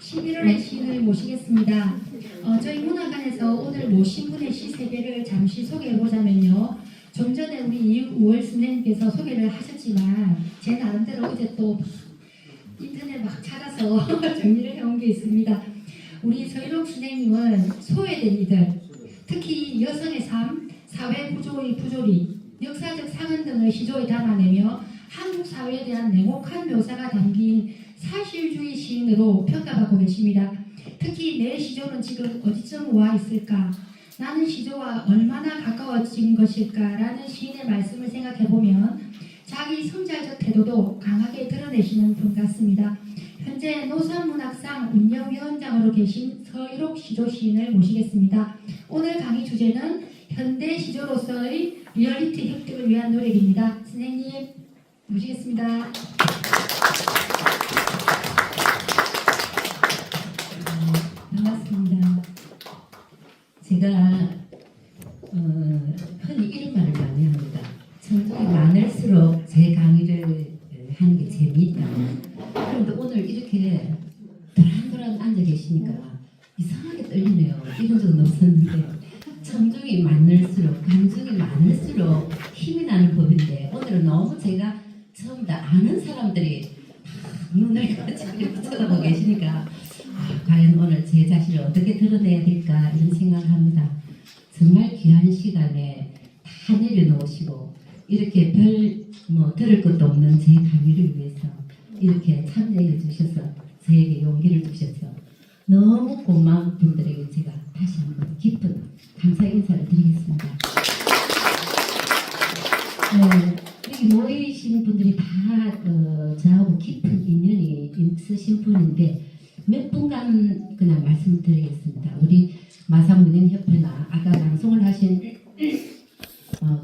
11월의 시인을 모시겠습니다. 저희 문화관에서 오늘 모신 분의 시 세 개를 잠시 소개해보자면요. 좀 전에 우리 이우월 선생님께서 소개를 하셨지만 제 나름대로 어제 또 인터넷 막 찾아서 정리를 해온 게 있습니다. 우리 서희록 선생님은 소외된 이들, 특히 여성의 삶, 사회 구조의 부조리, 역사적 상흔 등을 시조에 담아내며 한국 사회에 대한 냉혹한 묘사가 담긴 사실주의 시인으로 평가받고 계십니다. 특히 내 시조는 지금 어디쯤 와 있을까? 나는 시조와 얼마나 가까워진 것일까라는 시인의 말씀을 생각해보면 자기 성찰적 태도도 강하게 드러내시는 분 같습니다. 현재 노선문학상 운영위원장으로 계신 서희록 시조 시인을 모시겠습니다. 오늘 강의 주제는 현대 시조로서의 리얼리티 획득을 위한 노력입니다. 선생님 모시겠습니다. 반갑습니다. 제가 흔히 이런 말을 많이 합니다. 청중이 많을수록 제 강의를 하는 게 재미있다. 그런데 오늘 이렇게 도란도란 앉아 계시니까 이상하게 떨리네요. 이런 적은 없었는데 청중이 많을수록, 감정이 많을수록 힘이 나는 법인데 오늘은 너무 제가 처음 다 아는 사람들이 눈을 같이 쳐다보고 계시니까 과연 오늘 제 자신을 어떻게 드러내야 될까 이런 생각을 합니다. 정말 귀한 시간에 다 내려놓으시고 이렇게 들을 것도 없는 제 강의를 위해서 이렇게 참여해 주셔서 저에게 용기를 주셔서 너무 고마운 분들에게 제가 다시 한번 깊은 감사 인사를 드리겠습니다. 여기 모이신 분들이 다 저하고 깊은 인연이 있으신 분인데 몇 분간 그냥 말씀드리겠습니다. 우리 마산문인협회나 아까 방송을 하신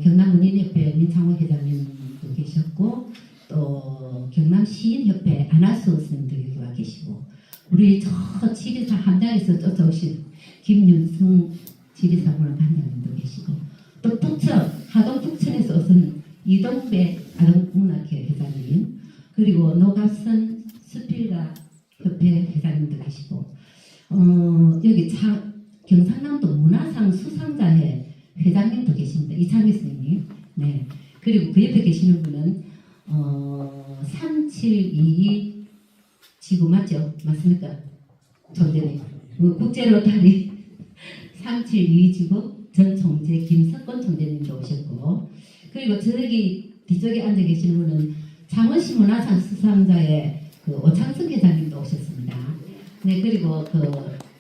경남문인협회 민창호 회장님도 계셨고 또 경남시인협회 안하수 스님도 여기 와 계시고 우리 저 지리사 함장에서 쫓아오신 김윤승 지리사 문화관장님도 계시고 또 북천 하동 북천에서 오신 이동배 아동문학회 회장님 그리고 노갑선 수필가 협회 회장님도 계시고 여기 경상남도 문화상 수상자회 회장님도 계십니다. 이창희 스님님. 네. 그리고 그 옆에 계시는 분은 3722 지구 맞죠? 맞습니까? 총재님. 국제로타리 3722 지구 전 총재 김석권 총재님도 오셨고 그리고 저기 뒤쪽에 앉아 계시는 분은 창원시 문화상 수상자의 오창석 회장님도 오셨습니다. 네, 그리고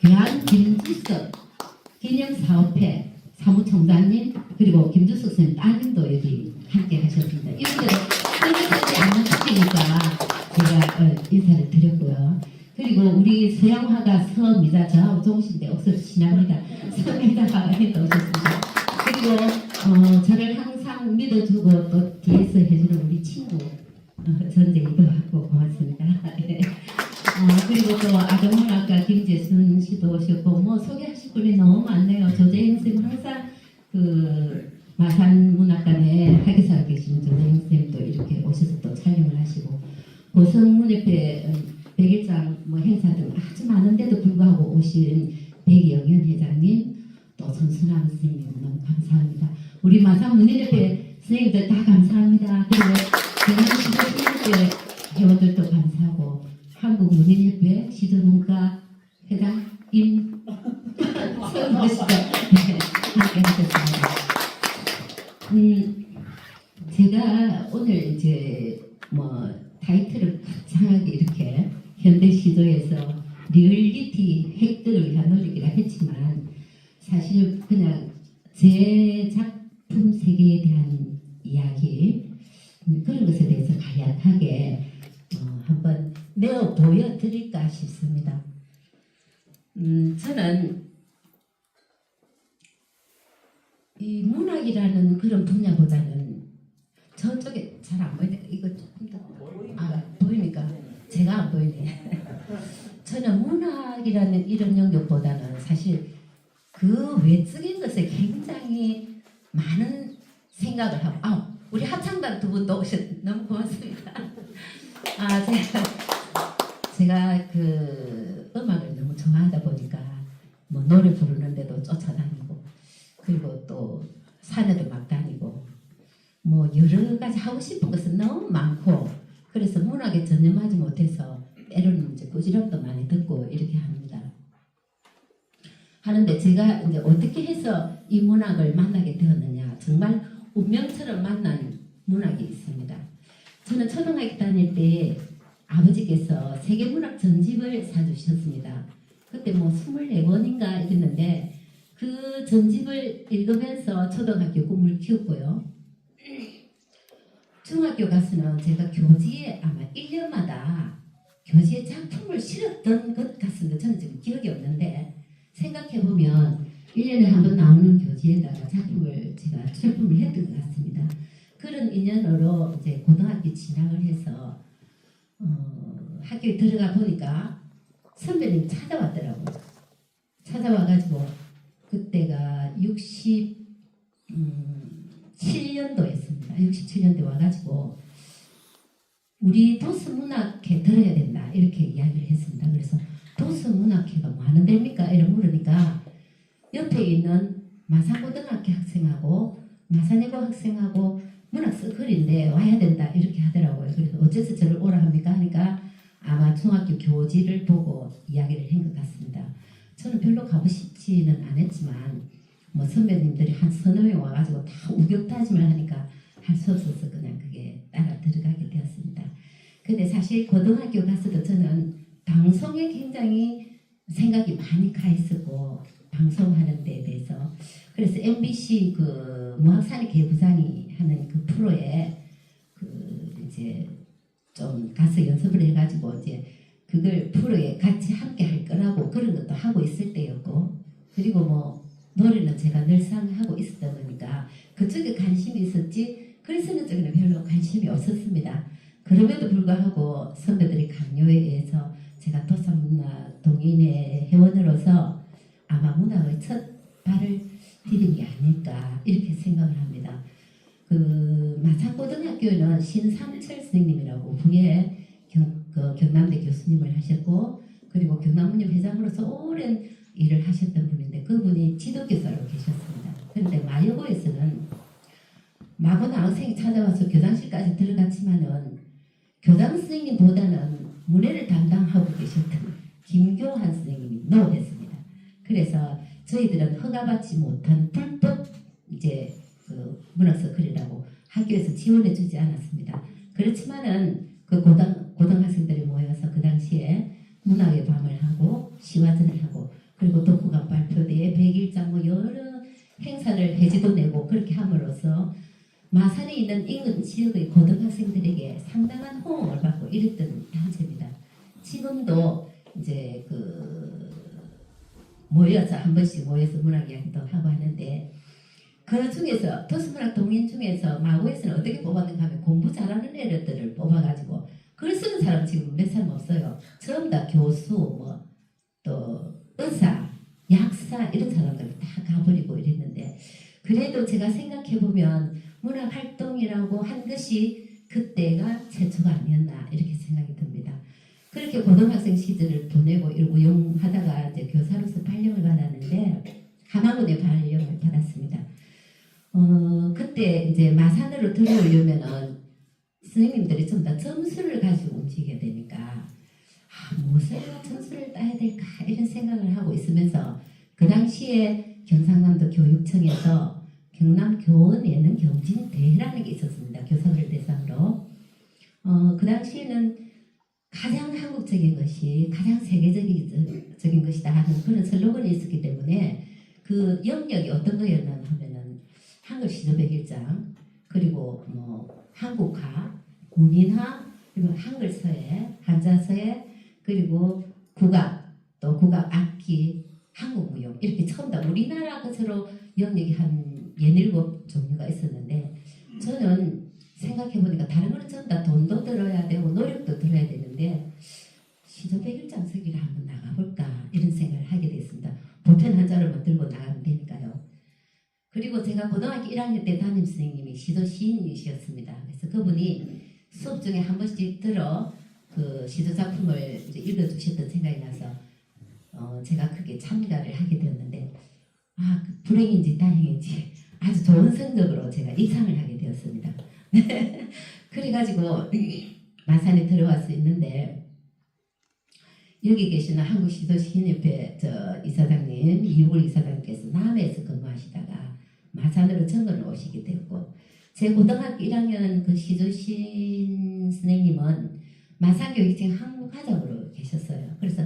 교환 김주석 기념사업회 사무총장님 그리고 김주석 선생님 따님도 여기 함께 하셨습니다. 이분들은 설명하지 않는 분이니까 제가 인사를 드렸고요. 그리고 우리 서양화가 서미자 저하고 좋으신데 억수로 친합니다. 서미자가 오셨습니다. 그리고 저를 항상 믿어주고 또 뒤에서 해주는 우리 친구 전재희도 하고 고맙습니다. 그리고 또 아동문학가 김재순 씨도 오셨고 뭐 소개하실 분이 너무 많네요. 조재영 선생님 항상 마산문학관에 학예사로 계시는 조재영 선생님도 이렇게 오셔서 또 촬영을 하시고 고성문협회 백일장 뭐 행사 등 아주 많은데도 불구하고 오신 백영현 회장님 또 손순환 선생님 너무 감사합니다. 우리 마산문인협회 선생님들 다 감사합니다. 그리고 경남시도문협회 회원들도 감사하고 한국문인협회 시도문과 회장 서은보시도 함께 하셨습니다. 제가 오늘 이제 뭐 타이틀을 거창하게 이렇게 현대 시도에서 리얼리티 획득을 위한 노력이라 했지만 사실 그냥 제 작품 세계에 대한 이야기 그런 것에 대해서 간략하게 한번 내어 보여드릴까 싶습니다. 저는 이 문학이라는 그런 분야보다는 저쪽에 잘 안 보이네. 이거 조금 더 보입니까? 제가 안 보이네. 저는 문학이라는 이런 영역보다는 사실 그 외적인 것에 굉장히 많은 생각을 하고 우리 합창단 두 분도 오셨 너무 고맙습니다. 제가 그 음악 뭐 노래 부르는데도 쫓아다니고 그리고 또 산에도 막 다니고 뭐 여러 가지 하고 싶은 것은 너무 많고 그래서 문학에 전념하지 못해서 때로는 이제 꾸지람도 많이 듣고 이렇게 합니다. 하는데 제가 이제 어떻게 해서 이 문학을 만나게 되었느냐 정말 운명처럼 만난 문학이 있습니다. 저는 초등학교 다닐 때 아버지께서 세계문학 전집을 사주셨습니다. 그때 뭐 24권인가 이랬는데 그 전집을 읽으면서 초등학교 꿈을 키웠고요. 중학교 가서는 제가 교지에 아마 1년마다 교지에 작품을 실었던 것 같습니다. 저는 지금 기억이 없는데 생각해보면 1년에 한 번 나오는 교지에다가 작품을 제가 출품을 했던 것 같습니다. 그런 인연으로 이제 고등학교 진학을 해서 학교에 들어가 보니까 선배님이 찾아왔더라고요. 찾아와가지고 그때가 67년도였습니다. 67년도에 와가지고 우리 도서문학회 들어야 된다 이렇게 이야기를 했습니다. 그래서 도서문학회가 뭐 하는 데입니까? 이런 물으니까 옆에 있는 마산고등학교 학생하고 마산여고 학생하고 문학 서클인데 와야 된다 이렇게 하더라고요. 그래서 어째서 저를 오라 합니까? 하니까 아마 중학교 교지를 보고 이야기를 한 것 같습니다. 저는 별로 가고 싶지는 않았지만 뭐 선배님들이 한 서너 명 와가지고 다 우격다짐을 하니까 할 수 없어서 그냥 그게 따라 들어가게 되었습니다. 근데 사실 고등학교 가서도 저는 방송에 굉장히 생각이 많이 가 있었고 방송하는 데에 대해서 그래서 MBC 그 무학산의 개부장이 하는 그 프로에 그 이제 좀 가서 연습을 해가지고 이제 그걸 프로에 같이 함께 할 거라고 그런 것도 하고 있을 때였고 그리고 뭐 노래는 제가 늘상 하고 있었다 보니까 그쪽에 관심이 있었지 글쓰는 쪽에는 별로 관심이 없었습니다. 그럼에도 불구하고 선배들이 강요에 의해서 제가 도산문학 동인회 회원으로서 아마 문학의 첫 발을 디딘 게 아닐까 이렇게 생각을 합니다. 그 마산고등학교는 신삼철 선생님이라고 후에 경남대 교수님을 하셨고 그리고 경남문협 회장으로서 오랜 일을 하셨던 분인데 그분이 지도교사로 계셨습니다. 그런데 마여고에서는 마구나 학생이 찾아와서 교장실까지 들어갔지만은 교장 선생님보다는 문해를 담당하고 계셨던 김교한 선생님이 노됐습니다. 그래서 저희들은 허가받지 못한 불법 이제 그 문학서클이라고 학교에서 지원해주지 않았습니다. 그렇지만은 그 고등학생들이 모여서 그 당시에 문학의 밤을 하고 시화전을 하고 그리고 독후감 발표대회 100일장 뭐 여러 행사를 해지도 내고 그렇게 함으로써 마산에 있는 인근 지역의 고등학생들에게 상당한 호응을 받고 이랬던 단체입니다. 지금도 이제 그 모여서 한 번씩 모여서 문학 이야기도 하고 하는데 그 중에서 도서문학 동인 중에서 마고에서는 어떻게 뽑았는가 하면 공부 잘하는 애들을 뽑아가지고 글 쓰는 사람 지금 몇 사람 없어요. 전부 다 교수 뭐 또 의사 약사 이런 사람들 다 가버리고 이랬는데 그래도 제가 생각해보면 문학활동이라고 한 것이 그때가 최초가 아니었나 이렇게 생각이 듭니다. 그렇게 고등학생 시절을 보내고 우용하다가 이제 교사로서 발령을 받았는데 하마군에 발령을 받았습니다. 그때 이제 마산으로 들어오려면은 선생님들이 좀 더 점수를 가지고 움직여야 되니까 무엇을 점수를 따야 될까 이런 생각을 하고 있으면서 그 당시에 경상남도 교육청에서 경남교원 예능 경진 대회라는 게 있었습니다. 교사들 대상으로. 그 당시에는 가장 한국적인 것이 가장 세계적인 것이다 하는 그런 슬로건이 있었기 때문에 그 영역이 어떤 거였나 하면은 한글 시조 100일장 그리고 뭐 한국화, 문인화 그리고 한글 서예, 한자 서예 그리고 국악 또 국악 악기, 한국 무용 이렇게 처음 다 우리나라 것으로 영역이 한 17종류가 있었는데 저는 생각해보니까 다른 거는 전부 다 돈도 들어야 되고 노력도 들어야 되는데 시조 100일장 서기를 한번 나가볼까 이런 생각을 하게 됐습니다. 보편 한자로만 들고 나가면 되니까요. 그리고 제가 고등학교 1학년 때 담임 선생님이 시조 시인이셨습니다. 그래서 그분이 수업 중에 한 번씩 들어 그 시조 작품을 이제 읽어주셨던 생각이 나서 제가 크게 참가를 하게 되었는데 그 불행인지 다행인지 아주 좋은 성적으로 제가 입상을 하게 되었습니다. 그래가지고 마산에 들어갈 수 있는데 여기 계시는 한국시도시인협회 이사장님 이우글 이사장님께서 남해에서 근무하시다가 마산으로 전근을 오시게 되었고 제 고등학교 1학년 그 시도시인 선생님은 마산교육청 항목과장으로 계셨어요. 그래서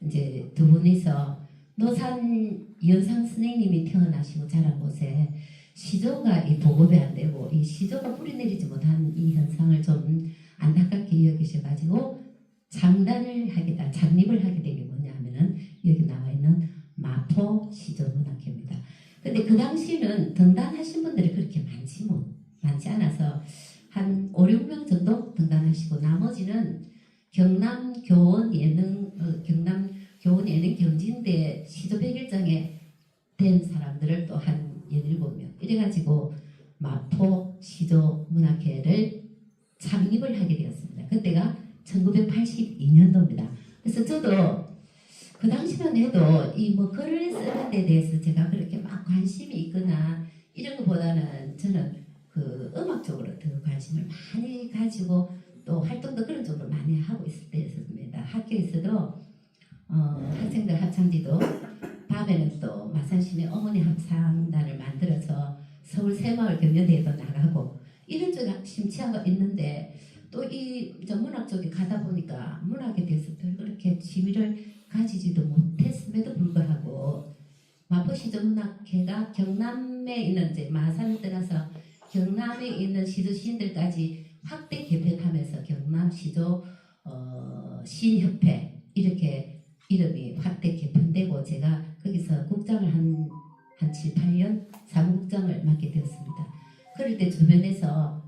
이제 두 분이서 노산 연상 선생님이 태어나시고 자란 곳에 시조가 이 보급이 안 되고 이 시조가 뿌리내리지 못한 이 현상을 좀 안타깝게 여기셔가지고 창립을 하게 된 게 뭐냐면은 여기 나와 있는 마포 시조문학회입니다. 근데 그 당시는 등단하신 분들이 그렇게 많지 않아서 한 5, 6명 정도 등단하시고 나머지는 경남 교원 예능 경진대 시조 100일장에 된 사람들을 또 한 17명 이래가지고 마포 시조문학회를 창립을 하게 되었습니다. 그때가 1982년도입니다. 그래서 저도 그 당시만 해도 이 뭐 글을 쓰는 데 대해서 제가 그렇게 막 관심이 있거나 이런 것보다는 저는 그 음악 쪽으로 더 관심을 많이 가지고 또 활동도 그런 쪽으로 많이 하고 있을 때였습니다. 학교에서도 학생들 합창지도 밤에는 또 마산시내 어머니 합창단을 만들어서 서울 새마을 경연대회도 나가고 이런 쪽 심취하고 있는데 또 이 문학 쪽에 가다 보니까 문학에 대해서 별 그렇게 취미를 가지지도 못했음에도 불구하고 마포시조문학회가 경남에 있는 이제 마산을 떠나서 경남에 있는 시조 시인들까지 확대 개편하면서 경남시조 시인협회 이렇게 이름이 확대 개편되고 제가 거기서 국장을 한 7, 8년 사무국장을 맡게 되었습니다. 그럴 때 주변에서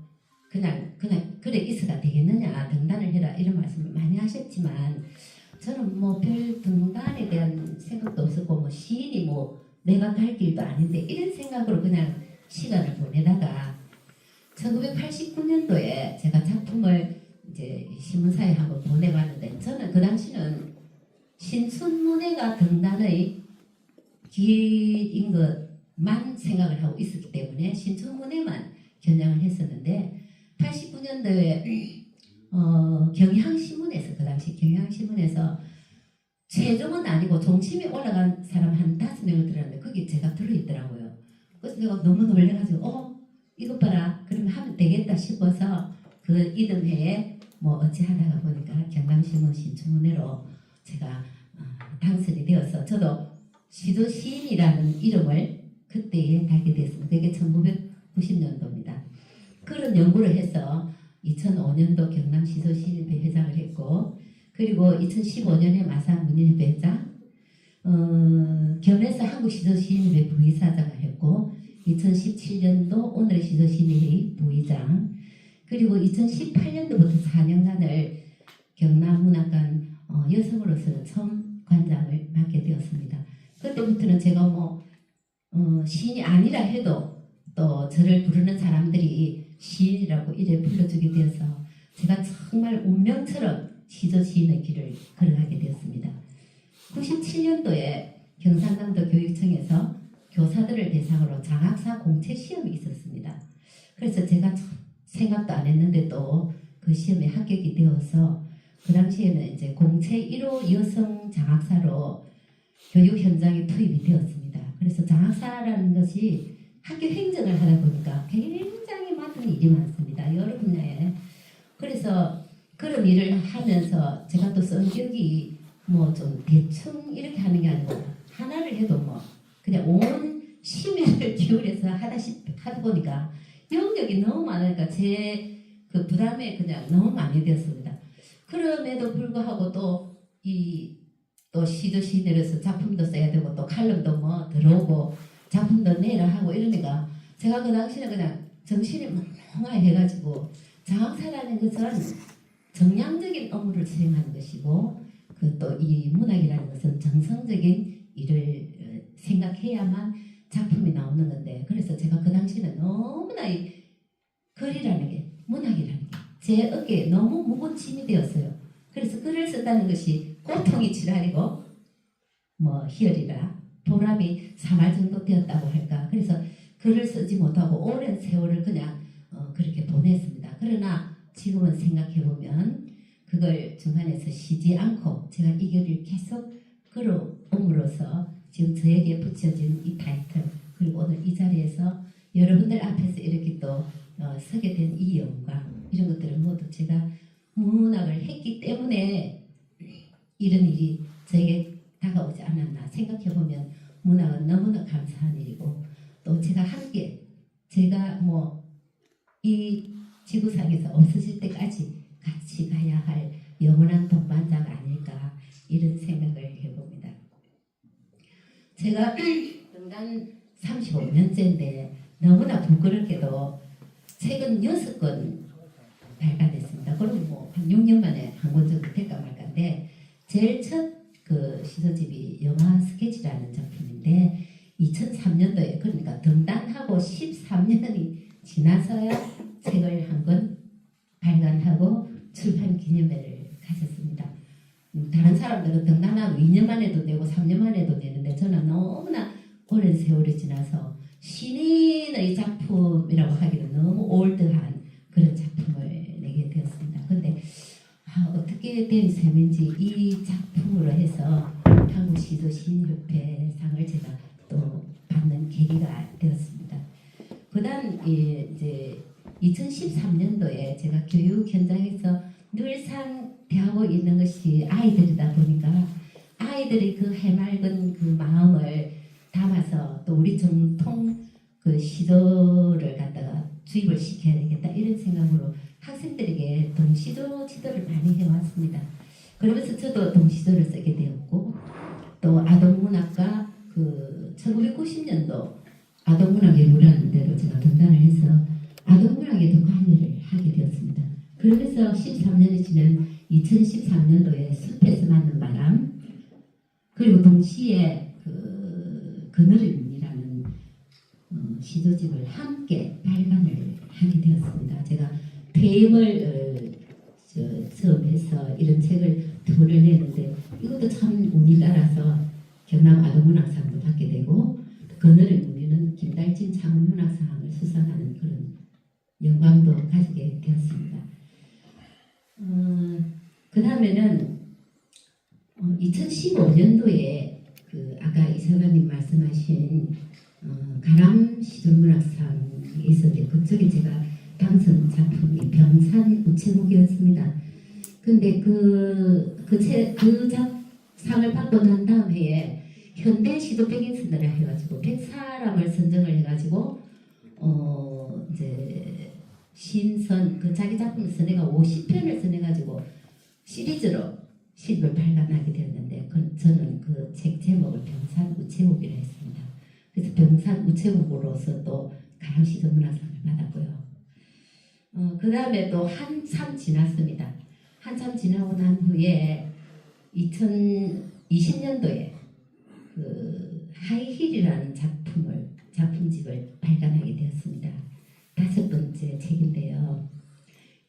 그냥 그래 있어가 되겠느냐 등단을 해라 이런 말씀을 많이 하셨지만 저는 뭐 별 등단에 대한 생각도 없었고 뭐 시인이 뭐 내가 갈 길도 아닌데 이런 생각으로 그냥 시간을 보내다가 1989년도에 제가 작품을 이제 신문사에 한번 보내봤는데 저는 그 당시는 신춘문예가 등단의 기회인 것만 생각을 하고 있었기 때문에 신춘문예만 겨냥을 했었는데 89년도에 경향신문에서 그 당시 경향신문에서 최종은 아니고 종심에 올라간 사람 한 5명을 들었는데 거기 제가 들어있더라고요. 그래서 내가 너무 놀래가지고 이것 봐라 그러면 하면 되겠다 싶어서 그 이듬해에 뭐 어찌 하다가 보니까 경남신문 신춘문예로 제가 당선이 되어서 저도 시조시인이라는 이름을 그때에 달게 됐습니다. 그게 1990년도입니다. 그런 연구를 해서 2005년도 경남시조시인협회 회장을 했고 그리고 2015년에 마산문인협회 회장 겸해서 한국시조시인협회 부의사장을 했고 2017년도 오늘의 시조시인회의 부의장 그리고 2018년도부터 4년간을 경남문학관 여성으로서는 처음 관장을 맡게 되었습니다. 그때부터는 제가 뭐 시인이 아니라 해도 또 저를 부르는 사람들이 시인이라고 이래 불러주게 되어서 제가 정말 운명처럼 시조시인의 길을 걸어가게 되었습니다. 97년도에 경상남도 교육청에서 교사들을 대상으로 장학사 공채 시험이 있었습니다. 그래서 제가 생각도 안 했는데 또 그 시험에 합격이 되어서 그 당시에는 이제 공채 1호 여성 장학사로 교육 현장에 투입이 되었습니다. 그래서 장학사라는 것이 학교 행정을 하다 보니까 굉장히 많은 일이 많습니다. 여러 분야에. 그래서 그런 일을 하면서 제가 또 성격이 뭐 좀 대충 이렇게 하는 게 아니고 하나를 해도 뭐 그냥 온 심혈을 기울여서 하다 보니까 영역이 너무 많으니까 제 그 부담에 그냥 너무 많이 되었습니다. 그럼에도 불구하고 또 시조시인으로서 작품도 써야 되고 또 칼럼도 뭐 들어오고 작품도 내라 하고 이러니까 제가 그 당시에 그냥 정신이 멍멍하게 해가지고 장학사라는 것은 정량적인 업무를 수행하는 것이고 그 또 이 문학이라는 것은 정성적인 일을 생각해야만 작품이 나오는 건데 그래서 제가 그 당시에는 너무나 이 글이라는 게 문학이라는 게 제 어깨에 너무 무거운 짐이 되었어요. 그래서 글을 쓴다는 것이 고통이 지랄이고 뭐 희열이라 보람이 3할 정도 되었다고 할까. 그래서 글을 쓰지 못하고 오랜 세월을 그냥 그렇게 보냈습니다. 그러나 지금은 생각해보면 그걸 중간에서 쉬지 않고 제가 이 글을 계속 끌어옴으로써 지금 저에게 붙여진 이 타이틀, 그리고 오늘 이 자리에서 여러분들 앞에서 이렇게 또 서게 된 이 영광, 이런 것들은 모두 제가 문학을 했기 때문에 이런 일이 저에게 다가오지 않았나. 생각해보면 문학은 너무나 감사한 일이고, 또 제가 함께, 제가 뭐 이 지구상에서 없어질 때까지 같이 가야 할 영원한 동반자가 아닐까, 이런 생각을 해봅니다. 제가 등단 35년째인데 너무나 부끄럽게도 최근 6권 발간했습니다. 그럼 뭐 한 6년 만에 한 권 정도 될까 말까인데, 제일 첫 그 시도집이 영화 스케치라는 작품인데 2003년도에, 그러니까 등단하고 13년이 지나서야 책을 한 권 발간하고 출판 기념회를 가졌습니다. 다른 사람들은 등단하고 2년 만에도 내고 3년 만에도 내는데 저는 너무나 오랜 세월이 지나서 신인의 작품이라고 하기는 너무 올드한 그런 작품을 내게 되었습니다. 근데 어떻게 된 셈인지 이 작품으로 해서 한국시도시인협회 상을 제가 또 받는 계기가 되었습니다. 그다음 이제 2013년도에 제가 교육 현장에서 늘상 대하고 있는 것이 아이들이다 보니까 아이들이 그 해맑은 그 마음을 담아서 또 우리 정통 그 시도를 갖다가 주입을 시켜야 되겠다, 이런 생각으로 학생들에게 동시도 지도를 많이 해왔습니다. 그러면서 저도 동시도를 쓰게 되었고, 또 아동문학과 그 1990년도 아동문학연구라는 데로 제가 등단을 해서 아동문학에도 관여를 하게 되었습니다. 그러면서 13년이 지난 2013년도에 숲에서 맞는 바람, 그리고 동시에 그 그늘의 문이라는 시도집을 함께 발간을 하게 되었습니다. 제가 퇴임을 처음해서 이런 책을 두 번을 내는데 이것도 참 운이 따라서 경남 아동문학상도 받게 되고, 그늘의 문에는 김달진 창원문학상을 수상하는 그런 영광도 가지게 되었습니다. 그 다음에는 2015년도에 그 아까 이사관님 말씀하신 가람 시도문학상이 있었는데 그쪽에 제가 당선 작품이 병산 우체국이었습니다. 근데 그 상을 받고 난 다음 해에 현대 시도 백인선을 해가지고 100사람을 선정을 해가지고 이제 신선 그 자기 작품을 써내가 50편을 써내가지고 시리즈로 시집을 발간하게 되었는데 저는 그 책 제목을 병산 우체국이라 했습니다. 그래서 병산 우체국으로서 또 가람시도 문학상을 받았고요. 그 다음에 또 한참 지났습니다. 한참 지나고 난 후에 2020년도에 그 하이힐이라는 작품집을 발간하게 되었습니다. 5번째 책인데요.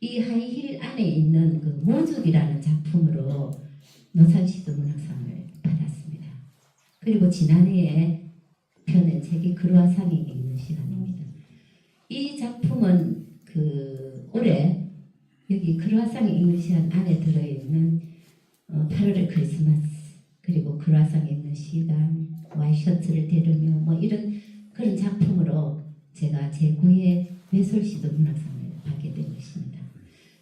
이 하이힐 안에 있는 그 모죽이라는 작품으로 노산시도 문학상을 받았습니다. 그리고 지난해에 펴낸 책이 그루아상이 읽는 시간입니다. 이 작품은 그 올해 여기 그루아상이 읽는 시간 안에 들어있는 8월의 크리스마스, 그리고 그루아상이 읽는 시간, 와이셔츠를 대르며 뭐 이런 그런 작품으로 제가 제9회 외솔시도 문학상을 받게 된 것입니다.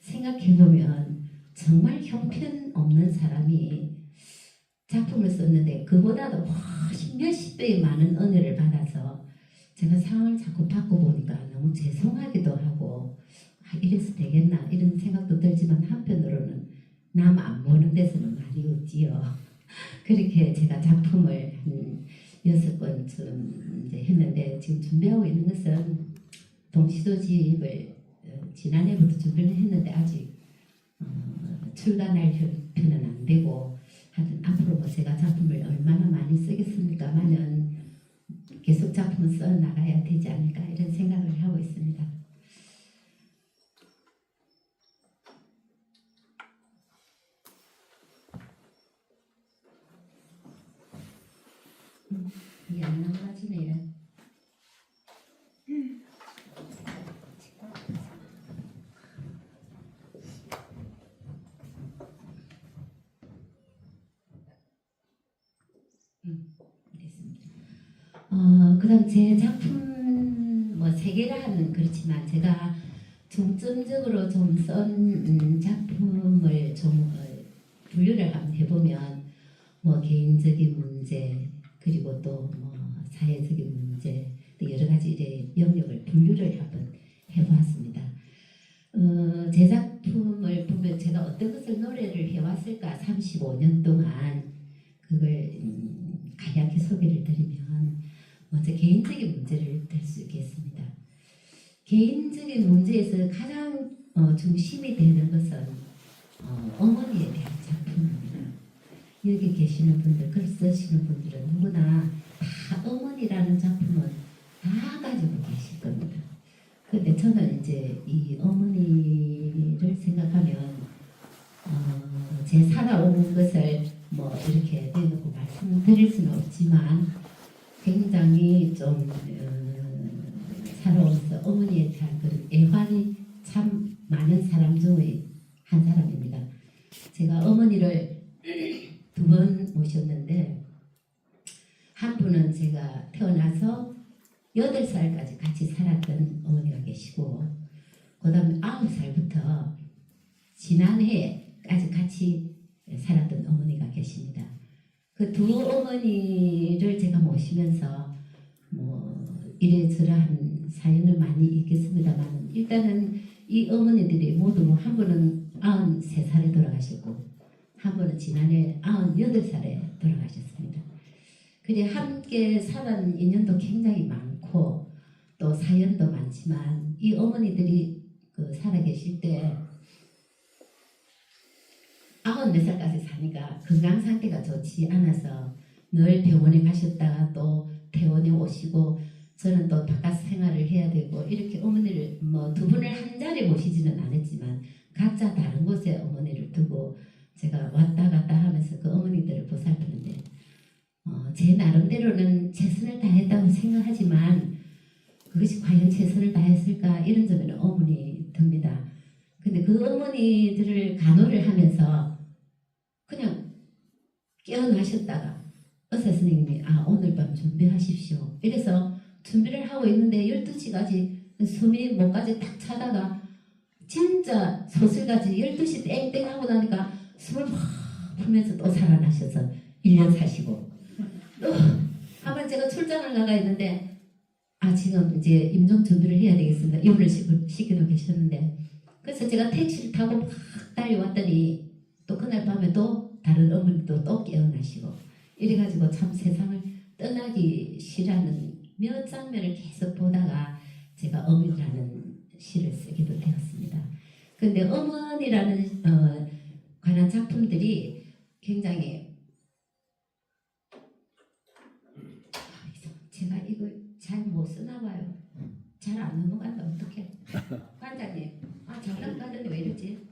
생각해보면 정말 형편없는 사람이 작품을 썼는데 그보다도 훨씬 몇십 배의 많은 은혜를 받아서 제가 상을 자꾸 받고 보니까 너무 죄송하기도 하고 이래서 되겠나 이런 생각도 들지만 한편으로는 남 안 보는 데서는 말이 없지요. 그렇게 제가 작품을 한 6권쯤 이제 했는데 지금 준비하고 있는 것은 동시도집을 지난해부터 준비를 했는데 아직 출간할 형편은 안 되고, 하여튼 앞으로 뭐 제가 작품을 얼마나 많이 쓰겠습니까마는 계속 작품을 써 나가야 되지 않을까 이런 생각을 하고 있습니다. 이게 안 나가지네. 됐습니다. 그다음 제 작품 뭐 세 개라는 그렇지만 제가 중점적으로 좀 쓴 작품을 좀 분류를 한번 해보면 뭐 개인적인 문제 그리고 또 뭐 사회적인 문제 또 여러 가지 이제 영역을 분류를 한번 해보았습니다. 제 작품을 보면 제가 어떤 것을 노래를 해왔을까 35년 동안 그걸 간략히 소개를 드리면 먼저 개인적인 문제를 들 수 있겠습니다. 개인적인 문제에서 가장 중심이 되는 것은 어머니에 대한 작품입니다. 여기 계시는 분들, 글 쓰시는 분들은 누구나 다 어머니라는 작품은 다 가지고 계실 겁니다. 근데 저는 이제 이 어머니를 생각하면 제 살아온 것을 뭐 이렇게 내놓고 말씀드릴 수는 없지만 굉장히 좀 살아오면서 어머니에 대한 그런 애환이 참 많은 사람 중의 한 사람입니다. 제가 어머니를 두 번 모셨는데 한 분은 제가 태어나서 8살까지 같이 살았던 어머니가 계시고 그 다음에 9살부터 지난해까지 같이 살았던 어머니가 계십니다. 그 두 어머니를 제가 모시면서 뭐 이래저래한 사연을 많이 있겠습니다만 일단은 이 어머니들이 모두 한 분은 93살에 돌아가셨고 한 분은 지난해 98살에 돌아가셨습니다. 그래 함께 살은 인연도 굉장히 많고 또 사연도 많지만 이 어머니들이 그 살아계실 때 94살까지 사니까 건강 상태가 좋지 않아서 늘 병원에 가셨다가 또 퇴원에 오시고 저는 또 바깥 생활을 해야 되고 이렇게 어머니를 뭐 두 분을 한 자리에 모시지는 않았지만 각자 다른 곳에 어머니를 두고 제가 왔다 갔다 하면서 그 어머니들을 보살피는데 제 나름대로는 최선을 다했다고 생각하지만 그것이 과연 최선을 다했을까 이런 점에는 의문이 듭니다. 근데 그 어머니들을 간호를 하면서 그냥 깨어나셨다가 의사 선생님이 오늘 밤 준비하십시오. 이래서 준비를 하고 있는데 12시까지 숨이 목까지 탁 차다가 진짜 소설같이 12시 땡땡 하고 나니까 숨을 확 풀면서 또 살아나셔서 1년 사시고 또 한번 제가 출장을 나가 있는데 지금 이제 임종 준비를 해야 되겠습니다. 입원을 시키고 계셨는데 그래서 제가 택시를 타고 막 달려왔더니 또 그날 밤에 또 다른 어머니도 또 깨어나시고 이래가지고 참 세상을 떠나기 싫어하는 몇 장면을 계속 보다가 제가 어머니라는 시를 쓰기도 되었습니다. 근데 어머니라는 관한 작품들이 굉장히 제가 이거 잘 못 쓰나 봐요. 잘 안 넘어간다 어떡해. 관장님 잘 넘어가는데 왜 이러지?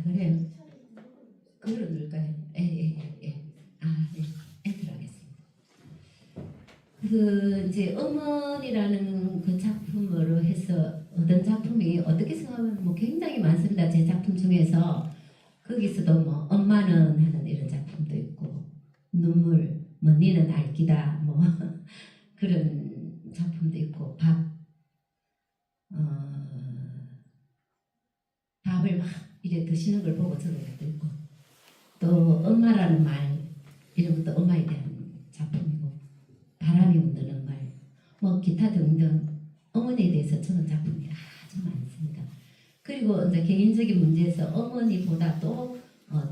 그래요. 글을 넣을까요? 예. 엔터 하겠습니다. 그 이제 어머니라는 그 작품으로 해서 얻은 작품이 어떻게 생각하면 뭐 굉장히 많습니다. 제 작품 중에서 거기서도 뭐 엄마는 하는 이런 작품도 있고 눈물 뭐 니는 알기다 뭐 그런 작품도 있고 밥을 막 이래 드시는 걸 보고 저런 것도 있고 또 엄마라는 말 이런 것도 엄마에 대한 작품이고 바람이 운드는 말 뭐 기타 등등 어머니에 대해서 저는 작품이 아주 많습니다. 그리고 이제 개인적인 문제에서 어머니보다 또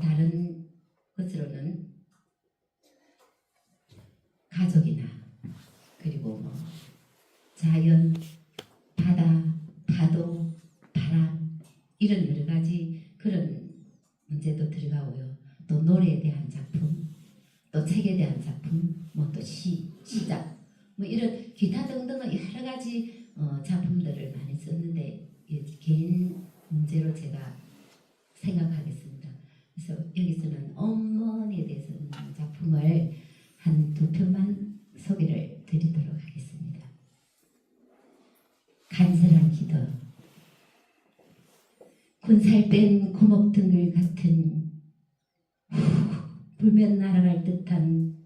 다른 것으로는 가족이나 그리고 뭐 자연, 바다, 파도, 바람 이런 여러 가지 그런 문제도 들어가고요. 또 노래에 대한 작품, 또 책에 대한 작품, 뭐 또 시작, 뭐 이런 기타 등등의 여러 가지 작품들을 많이 썼는데 개인 문제로 제가 생각하겠습니다. 그래서 여기서는 어머니에 대해서 같은 불면 날아갈 듯한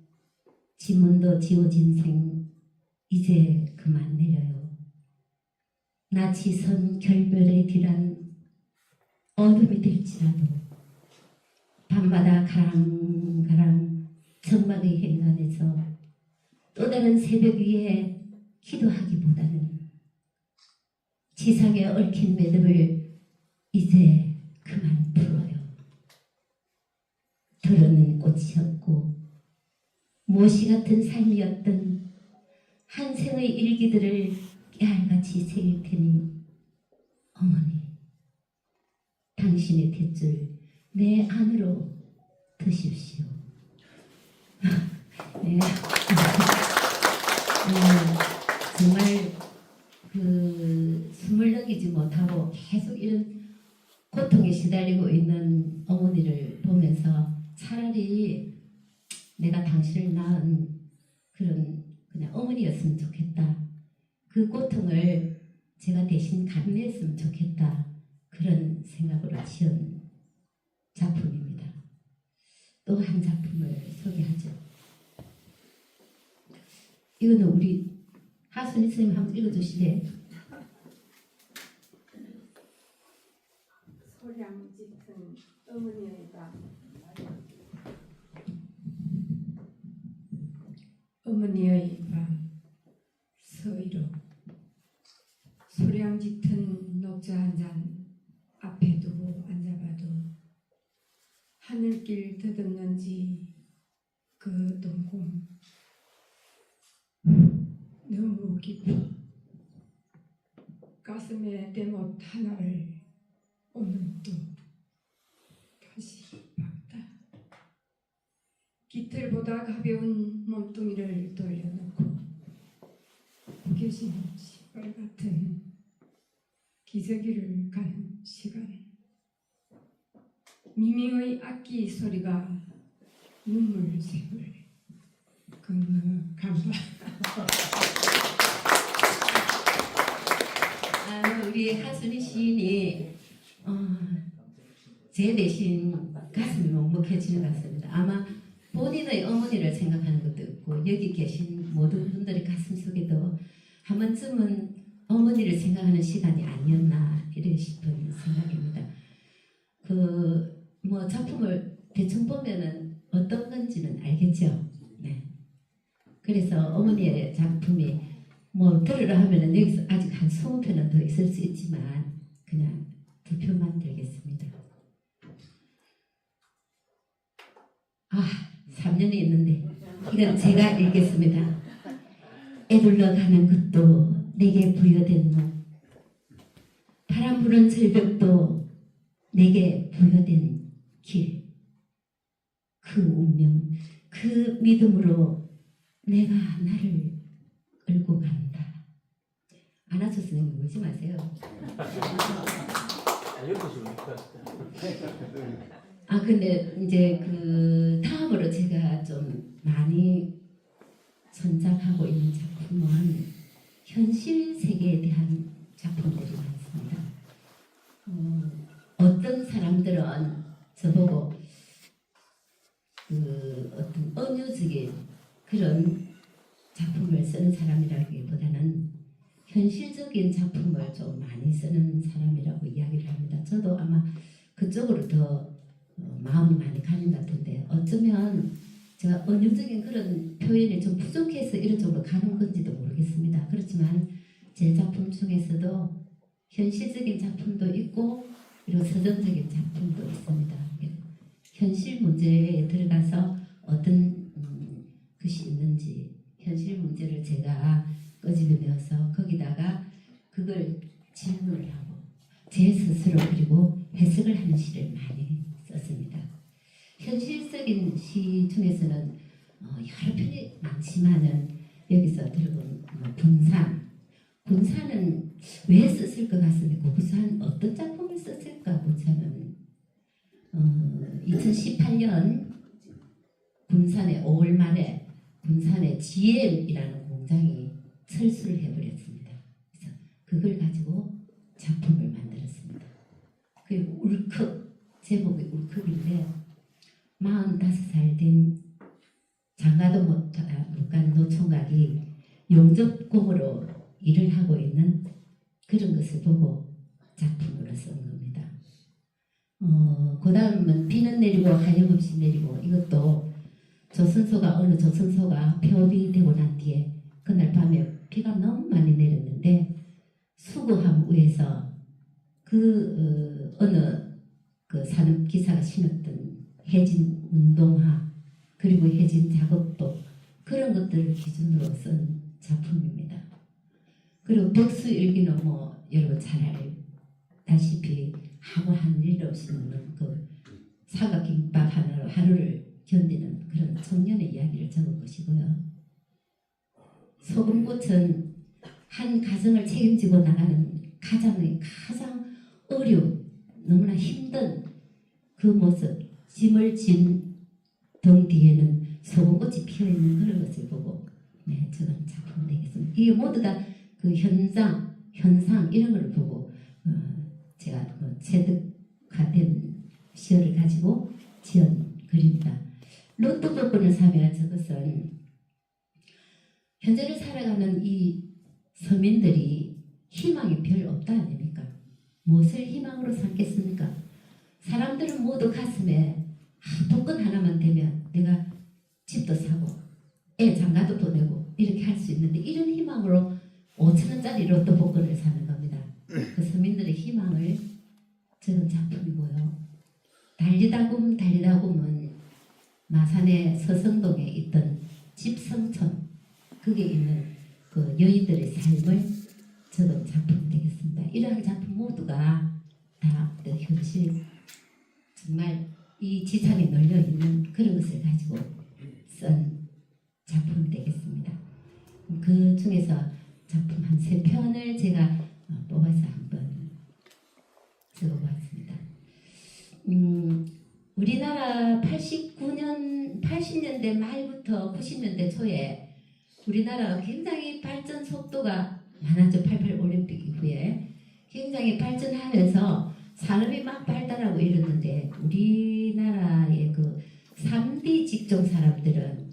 지문도 지워진 생 이제 그만 내려요. 나 지선 결별의 뒤란 어둠이 될지라도 밤마다 가랑가랑 정막의 행간에서 또 다른 새벽 위에 기도하기보다는 지상에 얽힌 매듭을 이제 그만 풀어요. 들어는 꽃이었고 무엇이 같은 삶이었던 한 생의 일기들을 깨알같이 새길 테니 어머니 당신의 탯줄 내 안으로 드십시오. 네. 정말 숨을 넘기지 못하고 계속 이런 고통에 시달리고 있는 어머니를 보면서 차라리 내가 당신을 낳은 그런 그냥 어머니였으면 좋겠다. 그 고통을 제가 대신 감내했으면 좋겠다. 그런 생각으로 지은 작품입니다. 또 한 작품을 소개하죠. 이거는 우리 하순이 선생님 한번 읽어주시래. 소량 짙은 어머니의 밤. 어머니의 밤 서의로 소량 짙은 녹차 한 잔 앞에 두고 앉아봐도 하늘길 더듬는지 그 동공 너무 깊어 가슴에 대못 하나를 오늘 또 다시 박다. 깃털보다 가벼운 몸뚱이를 돌려놓고 구겨진 시발 같은 기저귀를 가는 시간. 미미의 악기 소리가 눈물샘을 감바. 우리 하순이 시인이 제 대신 가슴이 먹먹해지는 것 같습니다. 아마 본인의 어머니를 생각하는 것도 있고 여기 계신 모든 분들의 가슴 속에도 한 번쯤은 어머니를 생각하는 시간이 아니었나 이래 싶은 생각입니다. 뭐 작품을 대충 보면은 어떤 건지는 알겠죠. 네. 그래서 어머니의 작품이 뭐 들으라 하면은 여기서 아직 한 20편은 더 있을 수 있지만 그냥 2편만 들겠습니다. 3년이 있는데 이건 제가 읽겠습니다. 애둘러 가는 것도 내게 부여된 목, 바람 부는 절벽도 내게 부여된 길, 그 운명, 그 믿음으로 내가 나를 끌고 간다. 안아서 선생님 울지 마세요. 근데 이제 그 다음으로 제가 좀 많이 선작하고 있는 작품은 현실 세계에 대한 작품들이 많습니다. 어떤 사람들은 저보고 어떤 은유적인 그런 작품을 쓰는 사람이라기보다는 현실적인 작품을 좀 많이 쓰는 사람이라고 이야기를 합니다. 저도 아마 그쪽으로 더 마음이 많이 가는 것 같은데 어쩌면 제가 은유적인 그런 표현이 좀 부족해서 이런 쪽으로 가는 건지도 모르겠습니다. 그렇지만 제 작품 중에서도 현실적인 작품도 있고 그리고 서정적인 작품도 있습니다. 현실 문제에 들어가서 어떤 것이 있는지 현실 문제를 제가 꺼집어내어서 거기다가 그걸 질문을 하고 제 스스로 그리고 해석을 하는 시를 많이 썼습니다. 현실적인 시 중에서는 여러 편이 많지만은 여기서 들어본 군사는 왜 썼을 것 같습니까? 군사는 어떤 작품을 썼을까? 군사는 2018년 군산에 5월 말에 군산에 GM이라는 공장이 철수를 해버렸습니다. 그래서 그걸 가지고 작품을 만들었습니다. 그리고 울컥 제목이 울컥인데 45살 된 장가도 못간 노총각이 용접공으로 일을 하고 있는 그런 것을 보고 작품으로 쓴 겁니다. 그 다음은 비는 내리고 하염없이 내리고, 이것도 어느 조선소가 폐업이 되고 난 뒤에 그날 밤에 비가 너무 많이 내렸는데 수거함 위에서 어느 그 산업 기사가 신었던 해진 운동화 그리고 해진 작업복 그런 것들을 기준으로 쓴 작품입니다. 그리고 백수일기는 여러분 잘 알다시피 하고 한 일 없이 먹는 그 사각김밥 하루를 견디는 그런 청년의 이야기를 적은 것이고요. 소금꽃은 한 가정을 책임지고 나가는 가장 어려운 너무나 힘든 그 모습, 짐을 진 등 뒤에는 소금꽃이 피어있는 그런 것을 보고 저는 작품 되겠습니다. 이게 모두 다 그 현상 이런 걸 보고 제가 체득화된 시어를 가지고 지은 글입니다. 로또 복권을 사면 저것은 현재를 살아가는 이 서민들이 희망이 별 없다 아닙니까? 무엇을 희망으로 삼겠습니까? 사람들은 모두 가슴에 복권 하나만 되면 내가 집도 사고 애 장가도 보내고 이렇게 할 수 있는데, 이런 희망으로 5,000원짜리 로또 복권을 사는 겁니다. 그 서민들의 희망을 적은 작품이고요. 달리다굼은 마산의 서성동에 있던 집성촌, 거기에 있는 그 여인들의 삶을 적은 작품 되겠습니다. 이러한 작품 모두가 다 현실, 정말 이 지상에 널려있는 그런 것을 가지고 쓴 작품이 되겠습니다. 그 중에서 작품 한 3편을 제가 뽑아서 한번 적어봤습니다. 우리나라 80년대 말부터 90년대 초에 우리나라가 굉장히 발전 속도가 많았죠. 88 올림픽 이후에 굉장히 발전하면서 산업이 막 발달하고 이랬는데, 우리나라의 그 3D 직종 사람들은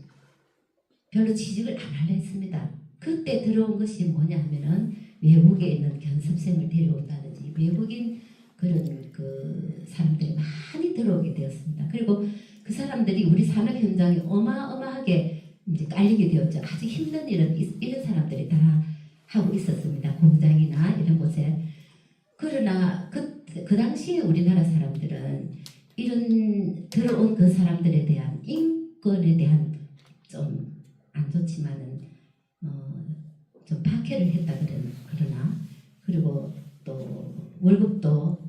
별로 취직을 안 하려 했습니다. 그때 들어온 것이 뭐냐 하면은 외국에 있는 견습생을 데려온다든지 외국인 그런 그 사람들이 많이 들어오게 되었습니다. 그리고 그 사람들이 우리 산업 현장에 어마어마하게 이제 깔리게 되었죠. 아주 힘든 일은 이런 사람들이 다 하고 있었습니다. 공장이나 이런 곳에. 그러나 그 당시에 우리나라 사람들은 이런 들어온 그 사람들에 대한 인권에 대한 좀 안 좋지만은 좀 박해를 했다 그러나, 그리고 또 월급도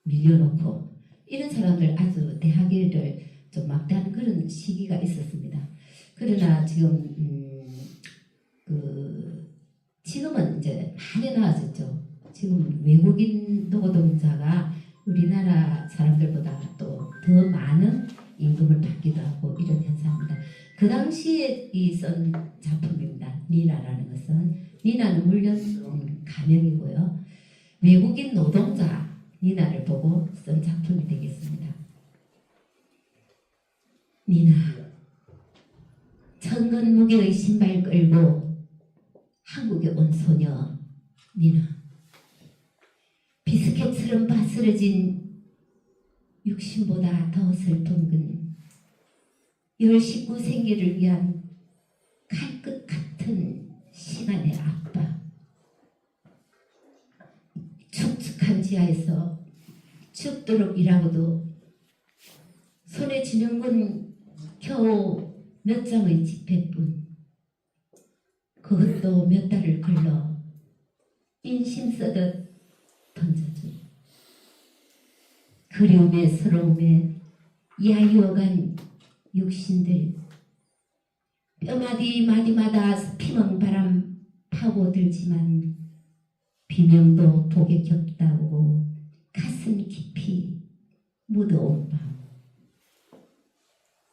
밀려놓고 이런 사람들 아주 대하기를 좀 막대한 그런 시기가 있었습니다. 그러나 지금은 이제 많이 나아졌죠. 지금 외국인 노동자가 우리나라 사람들보다 또 더 많은 임금을 받기도 하고 이런 현상입니다. 그 당시에 쓴 작품입니다. 니나라는 것은, 니나는 물론 가명이고요. 외국인 노동자 니나를 보고 쓴 작품이 되겠습니다. 니나, 천근 무게의 신발 끌고 한국에 온 소녀 니나, 비스켓처럼 바스러진 육신보다 더 슬픈 근 19 생계를 위한 갈 것 같은 시간의 아빠, 축축한 지하에서 춥도록 일하고도 손에 쥐는 건 겨우 몇 장의 지폐뿐, 그것도 몇 달을 걸러 인심 쓰듯 던져준 그리움에 서러움에 야유어간 육신들, 뼈마디 마디마다 피멍바람 파고들지만 비명도 독에 겹다고 가슴 깊이 묻어온 밤,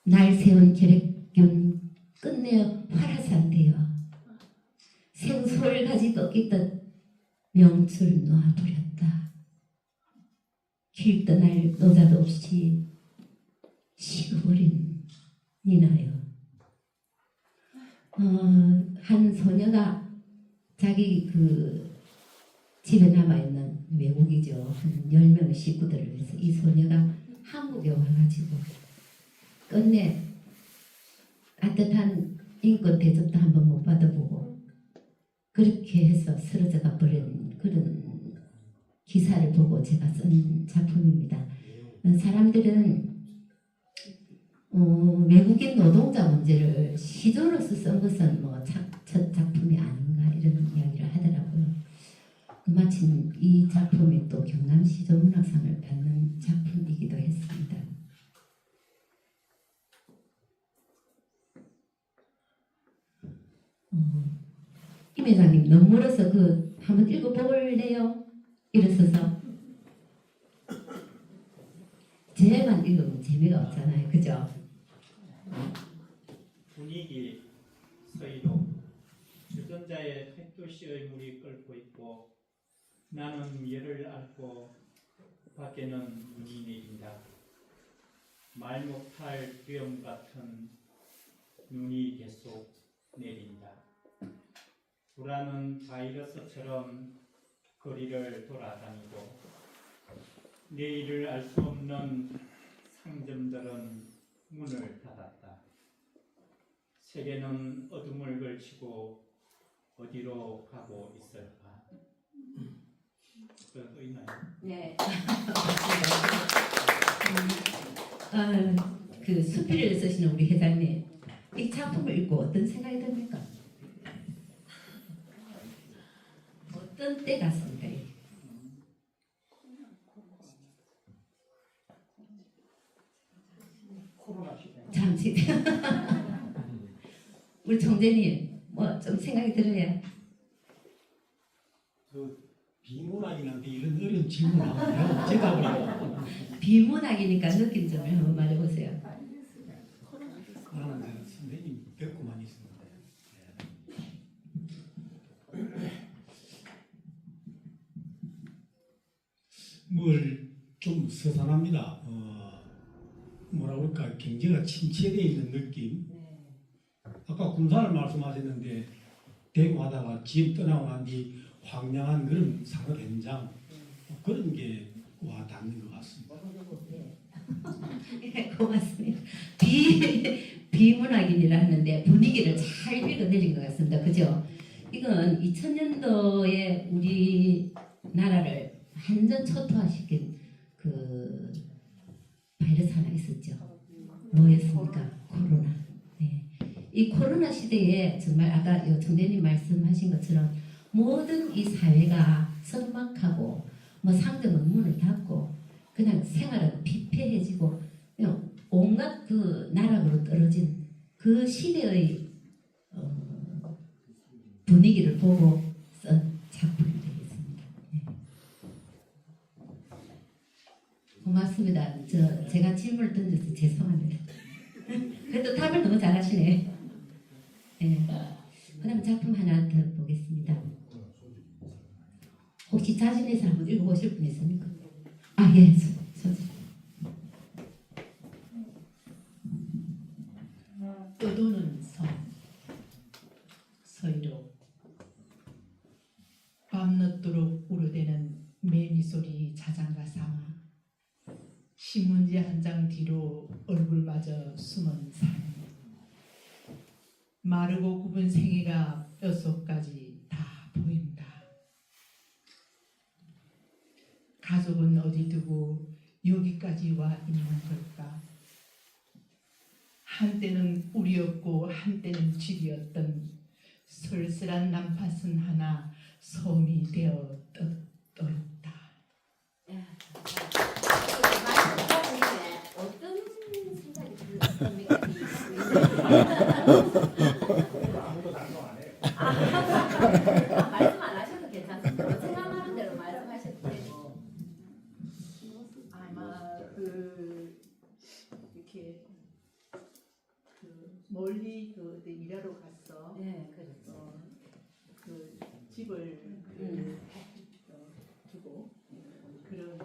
날 세운 결핵균 끝내 활화산되어 생소를 가지 꺾이듯 명출 놓아버렸다. 길 떠날 노자도 없이 식어버린 니나요. 한 소녀가 자기 그 집에 남아있는 외국이죠. 한 10명의 식구들을 위해서 이 소녀가 한국에 와가지고 끝내 따뜻한 인권 대접도 한번 못 받아보고 그렇게 해서 쓰러져가 버린 그런 기사를 보고 제가 쓴 작품입니다. 사람들은 외국인 노동자 문제를 시조로서 쓴 것은 뭐 첫 작품이 아닌가 이런 이야기를 하더라고요. 마침 이 작품이 또 경남 시조문학상을 받는 작품이기도 했습니다. 임 회장님 너무 멀어서 그 한번 읽어볼래요? 일어서서 쟤만 읽으면 재미가 없잖아요, 그죠? 분위기 서의로 주전자에 택도시의 물이 끓고 있고 나는 열을 앓고 밖에는 눈이 내린다. 말 못할 두염 같은 눈이 계속 내린다. 불안은 바이러스처럼 거리를 돌아다니고 내일을 알 수 없는 상점들은 문을 닫았다. 세계는 어둠을 걸치고 어디로 가고 있을까? 그거 있나요? 네. 그 수필을 쓰시는 우리 회장님, 이 작품을 읽고 어떤 생각이 듭니까? 어떤 때 같습니까? 코로나 시대. 잠시 우리 총재님 뭐 좀 생각이 들어요. 비문학인한테 이런 어려운 질문하면 대답을 비문학이니까 느낀 점을 한번 말해보세요. 나는 선생님 뵙고만 있습니다. 뭘 좀 서산합니다. 뭐라 그럴까 경제가 침체되어 있는 느낌. 아까 군산을 말씀하셨는데 대구하다가 집 떠나고 난 뒤 황량한 그런 산업 현장 그런 게 와 닿는 것 같습니다. 네, 고맙습니다. 비문학인이라 하는데 분위기를 잘 읽어내린 것 같습니다. 그죠? 이건 2000년도에 우리나라를 완전 초토화시킨 그 바이러스 하나 있었죠. 뭐였습니까? 코로나. 네. 이 코로나 시대에 정말 아까 총재님 말씀하신 것처럼 모든 이 사회가 석막하고 뭐 상점은 문을 닫고 그냥 생활은 피폐해지고 그냥 온갖 그 나락으로 떨어진 그 시대의 분위기를 보고 쓴 작품이 되겠습니다. 네. 고맙습니다. 제가 질문을 던져서 죄송합니다. 그래도 답을 너무 잘하시네. 네. 그다음 작품 하나 더 보겠습니다. 혹시 자신의 한번 읽어보실 분 있습니까? 아 예, 떠도는 섬 서희로 밤늦도록 우르대는 매미소리 자장가 삼아 신문지 한 장 뒤로 얼굴마저 숨은 산 마르고 굽은 생애가 뼛속까지 다 보인다. 가족은 어디 두고 여기까지 와 있는 걸까? 한때는 우리였고 한때는 집이었던 쓸쓸한 난파선 하나 섬이 되어 떠있다. 어떤 생각이 들었습니까? 아무도 단속 안 해요. 말씀 안 하셔도 괜찮습니다. 생각나는 대로 말씀하셔도 되고. 아마 이렇게 멀리 어디 일하러 갔어. 네, 그렇죠. 그 집을 두고 그런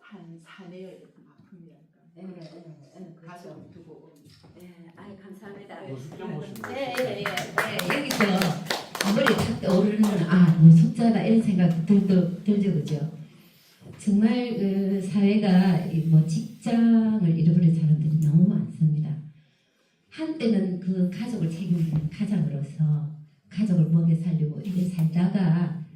한 사회가 이렇게 아픕니다. 가정 두고. 아이 감사합니다. 노숙장 오신 거. 여기서 머리 탁 떠오르는 노숙자다 이런 생각이 들죠, 그죠? 정말 그 사회가 뭐 직장을 잃어버린 사람들이 너무 많습니다. 한때는 그 가족을 책임지는 가장으로서 가족을 먹여 살리고 이래 살다가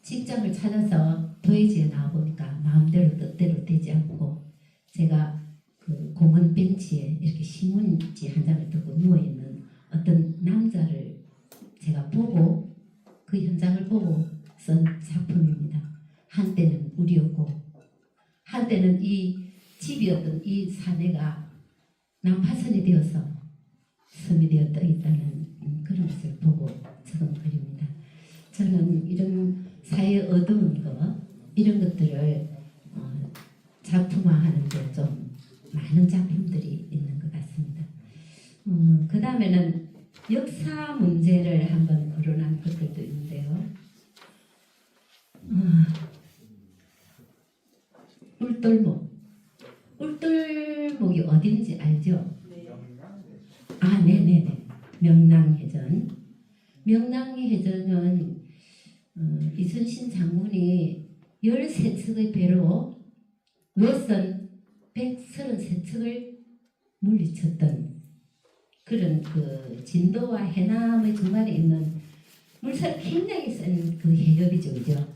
직장을 찾아서 도예지에 나와보니까 마음대로 뜻대로 되지 않고 제가 그 공원 벤치에 이렇게 신문지 한 장을 들고 누워있는 어떤 남자를 제가 보고 그 현장을 보고 쓴 작품입니다. 한때는 우리였고 한때는 이 집이었던 이 사내가 난파선이 되어서 섬이 되어 떠 있다는 그런 것을 보고 적은 글입니다. 저는 이런 사회의 어두운 것 이런 것들을 작품화하는 데 좀 많은 작품들이 있는 것 같습니다. 그 다음에는 역사 문제를 한번 거론한 것들도 있는데요. 울돌목이 어딘지 알죠? 네네네. 명랑해전. 명랑해전은 이순신 장군이 13척의 배로 외선 133척을 물리쳤던 그런 그 진도와 해남의 중간에 있는 물살이 굉장히 센 그 해협이죠, 그죠?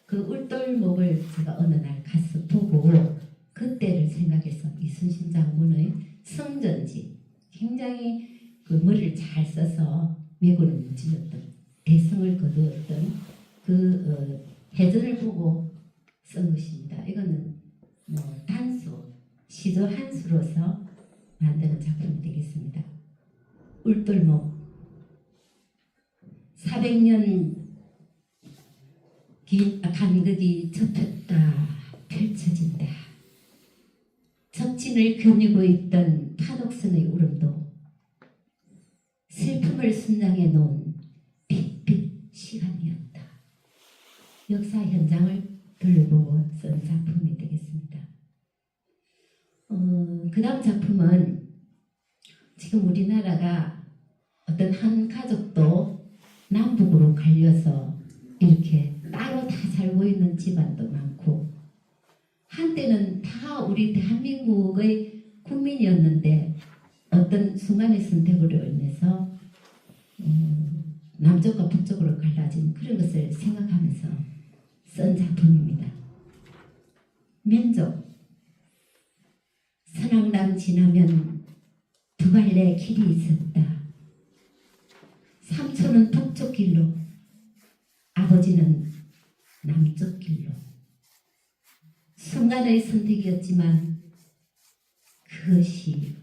그 울돌목을 제가 어느 날 가서 보고 그때를 생각해서 이순신 장군의 성전지 굉장히 그 머리를 잘 써서 왜군을 무찔렀던 대성을 거두었던 그 해전을 보고 쓴 것입니다. 이거는 뭐 단수, 시조 한 수로서 만드는 작품이 되겠습니다. 울돌목 400년 긴 간극이 접혔다 펼쳐진다. 적진을 겨누고 있던 파독선의 울음도 슬픔을 순장해 놓은 빛빛 시간이었다. 역사 현장을 돌보고 쓴 작품이 되겠습니다. 그 다음 작품은 지금 우리나라가 어떤 한 가족도 남북으로 갈려서 이렇게 따로 다 살고 있는 집안도 많고 한때는 다 우리 대한민국의 국민이었는데 어떤 순간의 선택으로 인해서 남쪽과 북쪽으로 갈라진 그런 것을 생각하면서 쓴 작품입니다. 민족 선앙당 지나면 두 갈래 길이 있었다. 삼촌은 북쪽 길로 아버지는 남쪽 길로 순간의 선택이었지만 그것이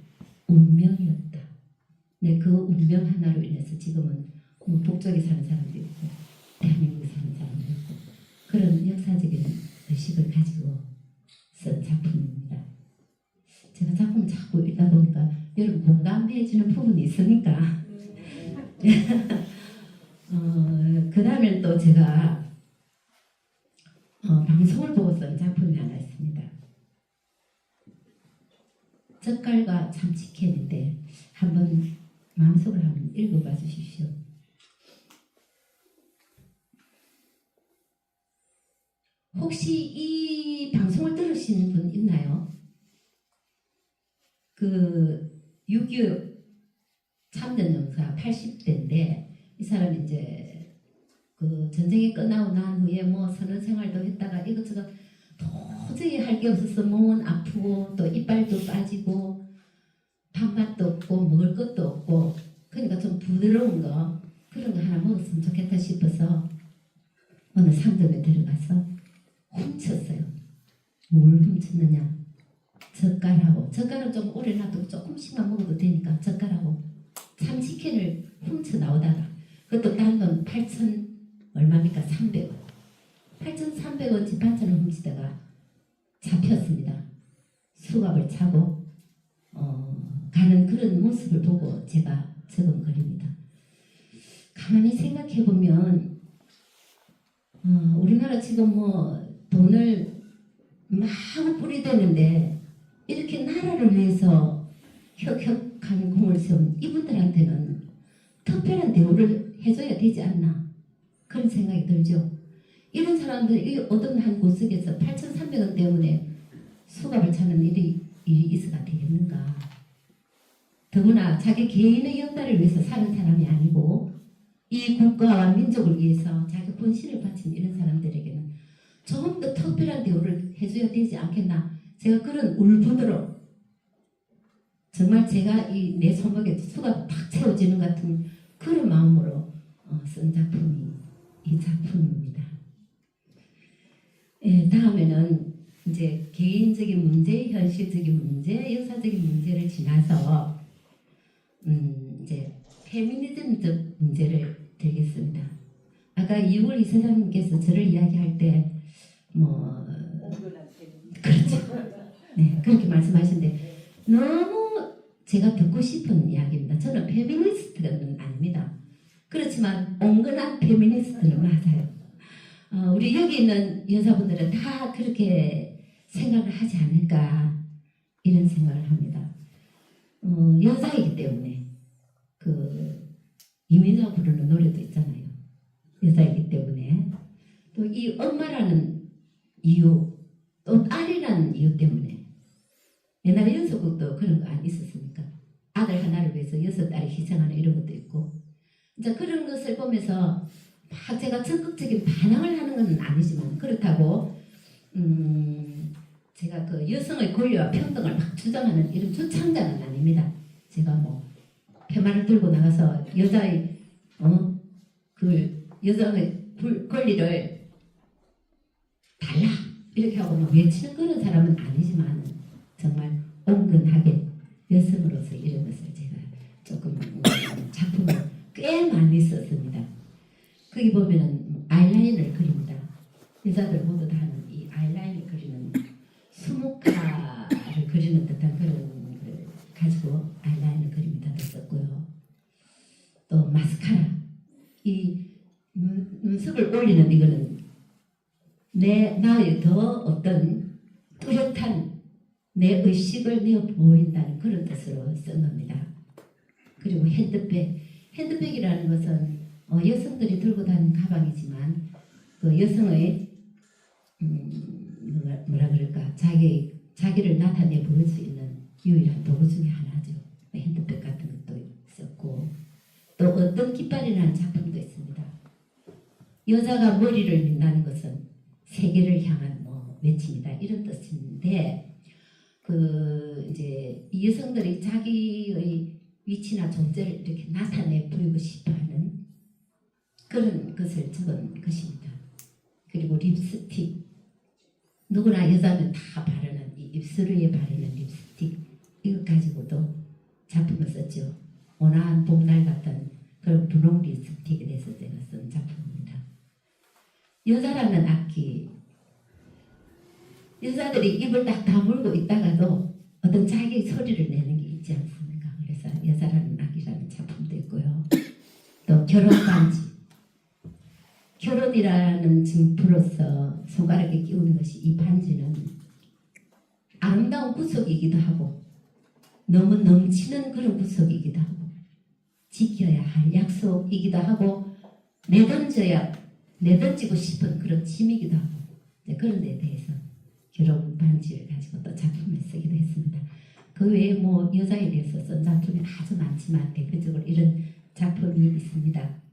운명이었다. 네, 그 운명 하나로 인해서 지금은 북쪽에 사는 사람도 있고 대한민국에 사는 사람도 있고 그런 역사적인 의식을 가지고 쓴 작품입니다. 제가 작품을 자꾸 읽다 보니까 여러분 공감해지는 부분이 있으니까 그 다음에 또 제가 방송을 보고 쓴 작품이 하나 있습니다. 젓갈과 참치캔인데 한번 마음속으로 한번 읽어봐 주십시오. 혹시 이 방송을 들으시는 분 있나요? 그 6.25 참전 용사 80대인데 이 사람이 이제 그 전쟁이 끝나고 난 후에 뭐 선원 생활도 했다가 이것저것 도저히 할 게 없어서 몸은 아프고 또 이빨도 빠지고 밥맛도 없고 먹을 것도 없고 그러니까 좀 부드러운 거 그런 거 하나 먹었으면 좋겠다 싶어서 어느 상점에 들어가서 훔쳤어요. 뭘 훔쳤느냐? 젓갈은 좀 오래 놔두고 조금씩만 먹어도 되니까 젓갈하고 참치캔을 훔쳐 나오다가 그것도 딴 돈 8,000 얼마입니까? 300원 8,300원 집 반찬을 훔치다가 잡혔습니다. 수갑을 차고 가는 그런 모습을 보고 제가 적은 글입니다. 가만히 생각해보면 우리나라 지금 뭐 돈을 마구 뿌리대는데 이렇게 나라를 위해서 혁혁한 공을 세운 이분들한테는 특별한 대우를 해줘야 되지 않나 그런 생각이 들죠. 이런 사람들 이 어떤 한 구석에서 8,300원 때문에 수갑을 차는 일이 있어가 되겠는가. 더구나 자기 개인의 역사를 위해서 사는 사람이 아니고 이 국가와 민족을 위해서 자기 본신을 바친 이런 사람들에게는 조금 더 특별한 대우를 해줘야 되지 않겠나. 제가 그런 울분으로 정말 제가 이 내 손목에 수가 탁 채워지는 같은 그런 마음으로 쓴 작품이 이 작품입니다. 예, 다음에는 이제 개인적인 문제, 현실적인 문제, 역사적인 문제를 지나서 이제 페미니즘적 문제를 들겠습니다. 아까 이월 이사장님께서 저를 이야기할 때 그렇죠. 네, 그렇게 말씀하시는데 너무 제가 듣고 싶은 이야기입니다. 저는 페미니스트는 아닙니다. 그렇지만 온건한 페미니스트는 맞아요. 우리 여기 있는 여자분들은 다 그렇게 생각을 하지 않을까 이런 생각을 합니다. 여자이기 때문에 이민아 부르는 노래도 있잖아요. 여자이기 때문에 또 이 엄마라는 이유 또 딸이라는 이유 때문에 옛날에 연속극도 그런 거 안 있었습니까? 아들 하나를 위해서 6딸이 희생하는 이런 것도 있고 이제 그런 것을 보면서 막 제가 적극적인 반항을 하는 건 아니지만 그렇다고 제가 그 여성의 권리와 평등을 막 주장하는 이런 주창자는 아닙니다. 제가 뭐 팻말을 들고 나가서 여자의 여성의 권리를 달라 이렇게 하고 막 외치는 그런 사람은 아니지만 정말 온건하게 여성으로서 이런 것을 제가 조금 작품을 꽤 많이 썼습니다. 거기 보면은 아이라인을 그립니다. 여자들 모두 다 하는 이 아이라인을 그리는 수묵화를 그리는 듯한 그런 걸 가지고 아이라인을 그립니다. 썼고요. 또 마스카라 이 눈썹을 올리는 이거는 나의 더 어떤 뚜렷한 내 의식을 내어 보인다는 그런 뜻으로 쓴 겁니다. 그리고 핸드백이라는 것은 여성들이 들고 다니는 가방이지만 그 여성의 뭐라 그럴까 자기를 나타내 보일 수 있는 유일한 도구 중에 하나죠. 핸드백 같은 것도 있었고 또 어떤 깃발이라는 작품도 있습니다. 여자가 머리를 민다는 것은 세계를 향한 외침이다 이런 뜻인데 이제 이 여성들이 자기의 위치나 존재를 이렇게 나타내 보이고 싶어하는 그런 것을 적은 것입니다. 그리고 립스틱 누구나 여자는 다 바르는 이 입술 위에 바르는 립스틱 이것 가지고도 작품을 썼죠. 온화한 봄날 같은 그런 분홍 립스틱에 대해서 제가 쓴 작품입니다. 여자라는 악기 여자들이 입을 딱 다물고 있다가도 어떤 자기 소리를 내는 게 있지 않습니까? 그래서 여자라는 악기라는 작품도 있고요. 또 결혼 반지 결혼이라는 증표로서 손가락에 끼우는 것이 이 반지는 아름다운 구석이기도 하고 너무 넘치는 그런 구석이기도 하고 지켜야 할 약속이기도 하고 내던지고 싶은 그런 짐이기도 하고 그런 데 대해서 결혼 반지를 가지고 또 작품을 쓰기도 했습니다. 그 외에 여자에 대해서 쓴 작품이 아주 많지만 대표적으로 이런 작품이 있습니다.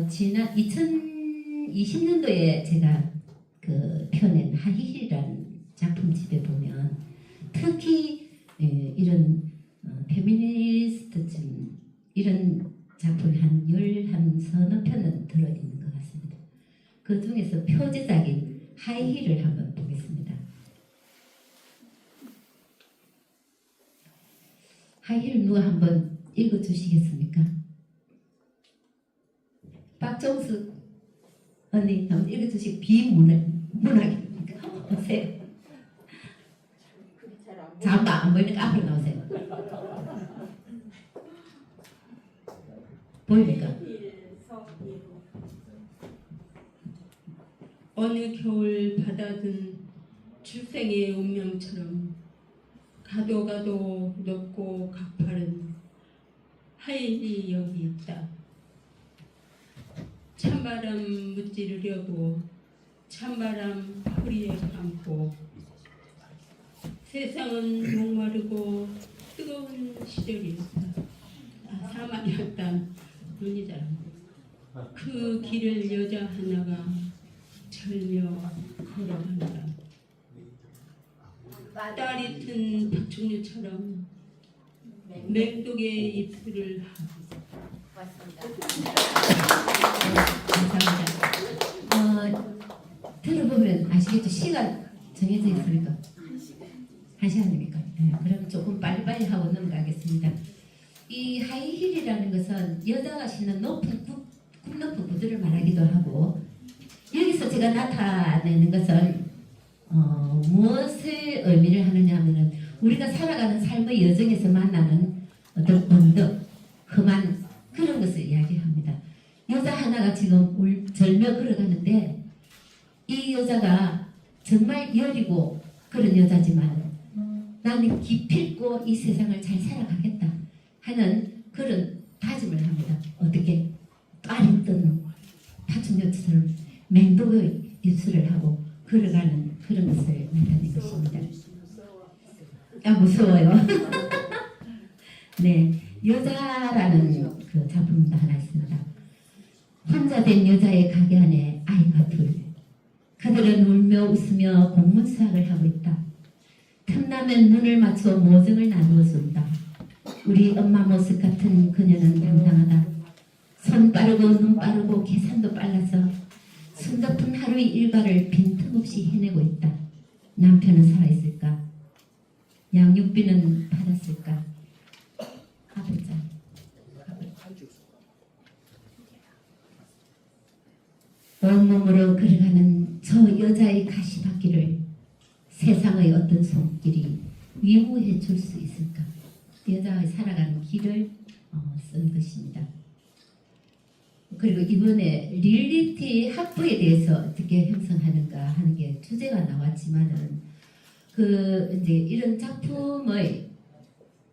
지난 2020년도에 제가 펴낸 하이힐이라는 작품집에 보면 특히 이런 페미니스트쯤 이런 작품이 한 서너 편은 들어있는 것 같습니다. 그 중에서 표지작인 하이힐을 한번 보겠습니다. 하이힐 누가 한번 읽어주시겠습니까? 박정수 언니 한번 읽어주시고 비문학입니까? 한번 보세요. 잠깐 안 보이니까 앞으로 나오세요. 보입니까? 어느 겨울 바다든 출생의 운명처럼 가도 가도 높고 가파른 하일이 여기 있다. 찬바람 무찌르려고 찬바람 허리에 감고 세상은 목마르고 뜨거운 시절이었다. 사막이었다. 눈이 잘 안 보여. 그 길을 여자 하나가 절며 걸어간다. 딸이 튼 박충류처럼 맹독의 입술을 감사합니다. 들어보면 아시겠죠? 시간 정해져 있으니까. 한 시간입니까? 네, 그럼 조금 빨리빨리 하고 넘어가겠습니다. 이 하이힐이라는 것은 여자가 신는 높은 굽 높은 구두를 말하기도 하고, 여기서 제가 나타내는 것은 무엇의 의미를 하느냐 하면은 우리가 살아가는 삶의 여정에서 만나는 어떤 언덕, 험한 그런 것을 이야기합니다. 여자 하나가 지금 절며 걸어가는데, 이 여자가 정말 여리고 그런 여자지만 나는 기필코 이 세상을 잘 살아가겠다 하는 그런 다짐을 합니다. 어떻게? 딸이 뜬 파충류처럼 맹독의 입술을 하고 걸어가는 그런 것을 나타낸 것입니다. 아, 무서워요. 네, 여자라는 그 작품도 하나 있습니다. 혼자 된 여자의 가게 안에 아이가 둘. 그들은 울며 웃으며 공문 수학을 하고 있다. 틈나면 눈을 맞춰 모정을 나누어 준다. 우리 엄마 모습 같은 그녀는 당당하다. 손 빠르고 눈 빠르고 계산도 빨라서 숨가쁜 하루의 일과를 빈틈없이 해내고 있다. 남편은 살아있을까? 양육비는 받았을까? 가보자. 온몸으로 걸어가는 저 여자의 가시밭길을 세상의 어떤 손길이 위로해 줄 수 있을까? 여자의 살아가는 길을 쓴 것입니다. 그리고 이번에 릴리티 학부에 대해서 어떻게 형성하는가 하는 게 주제가 나왔지만은 그 이제 이런 작품의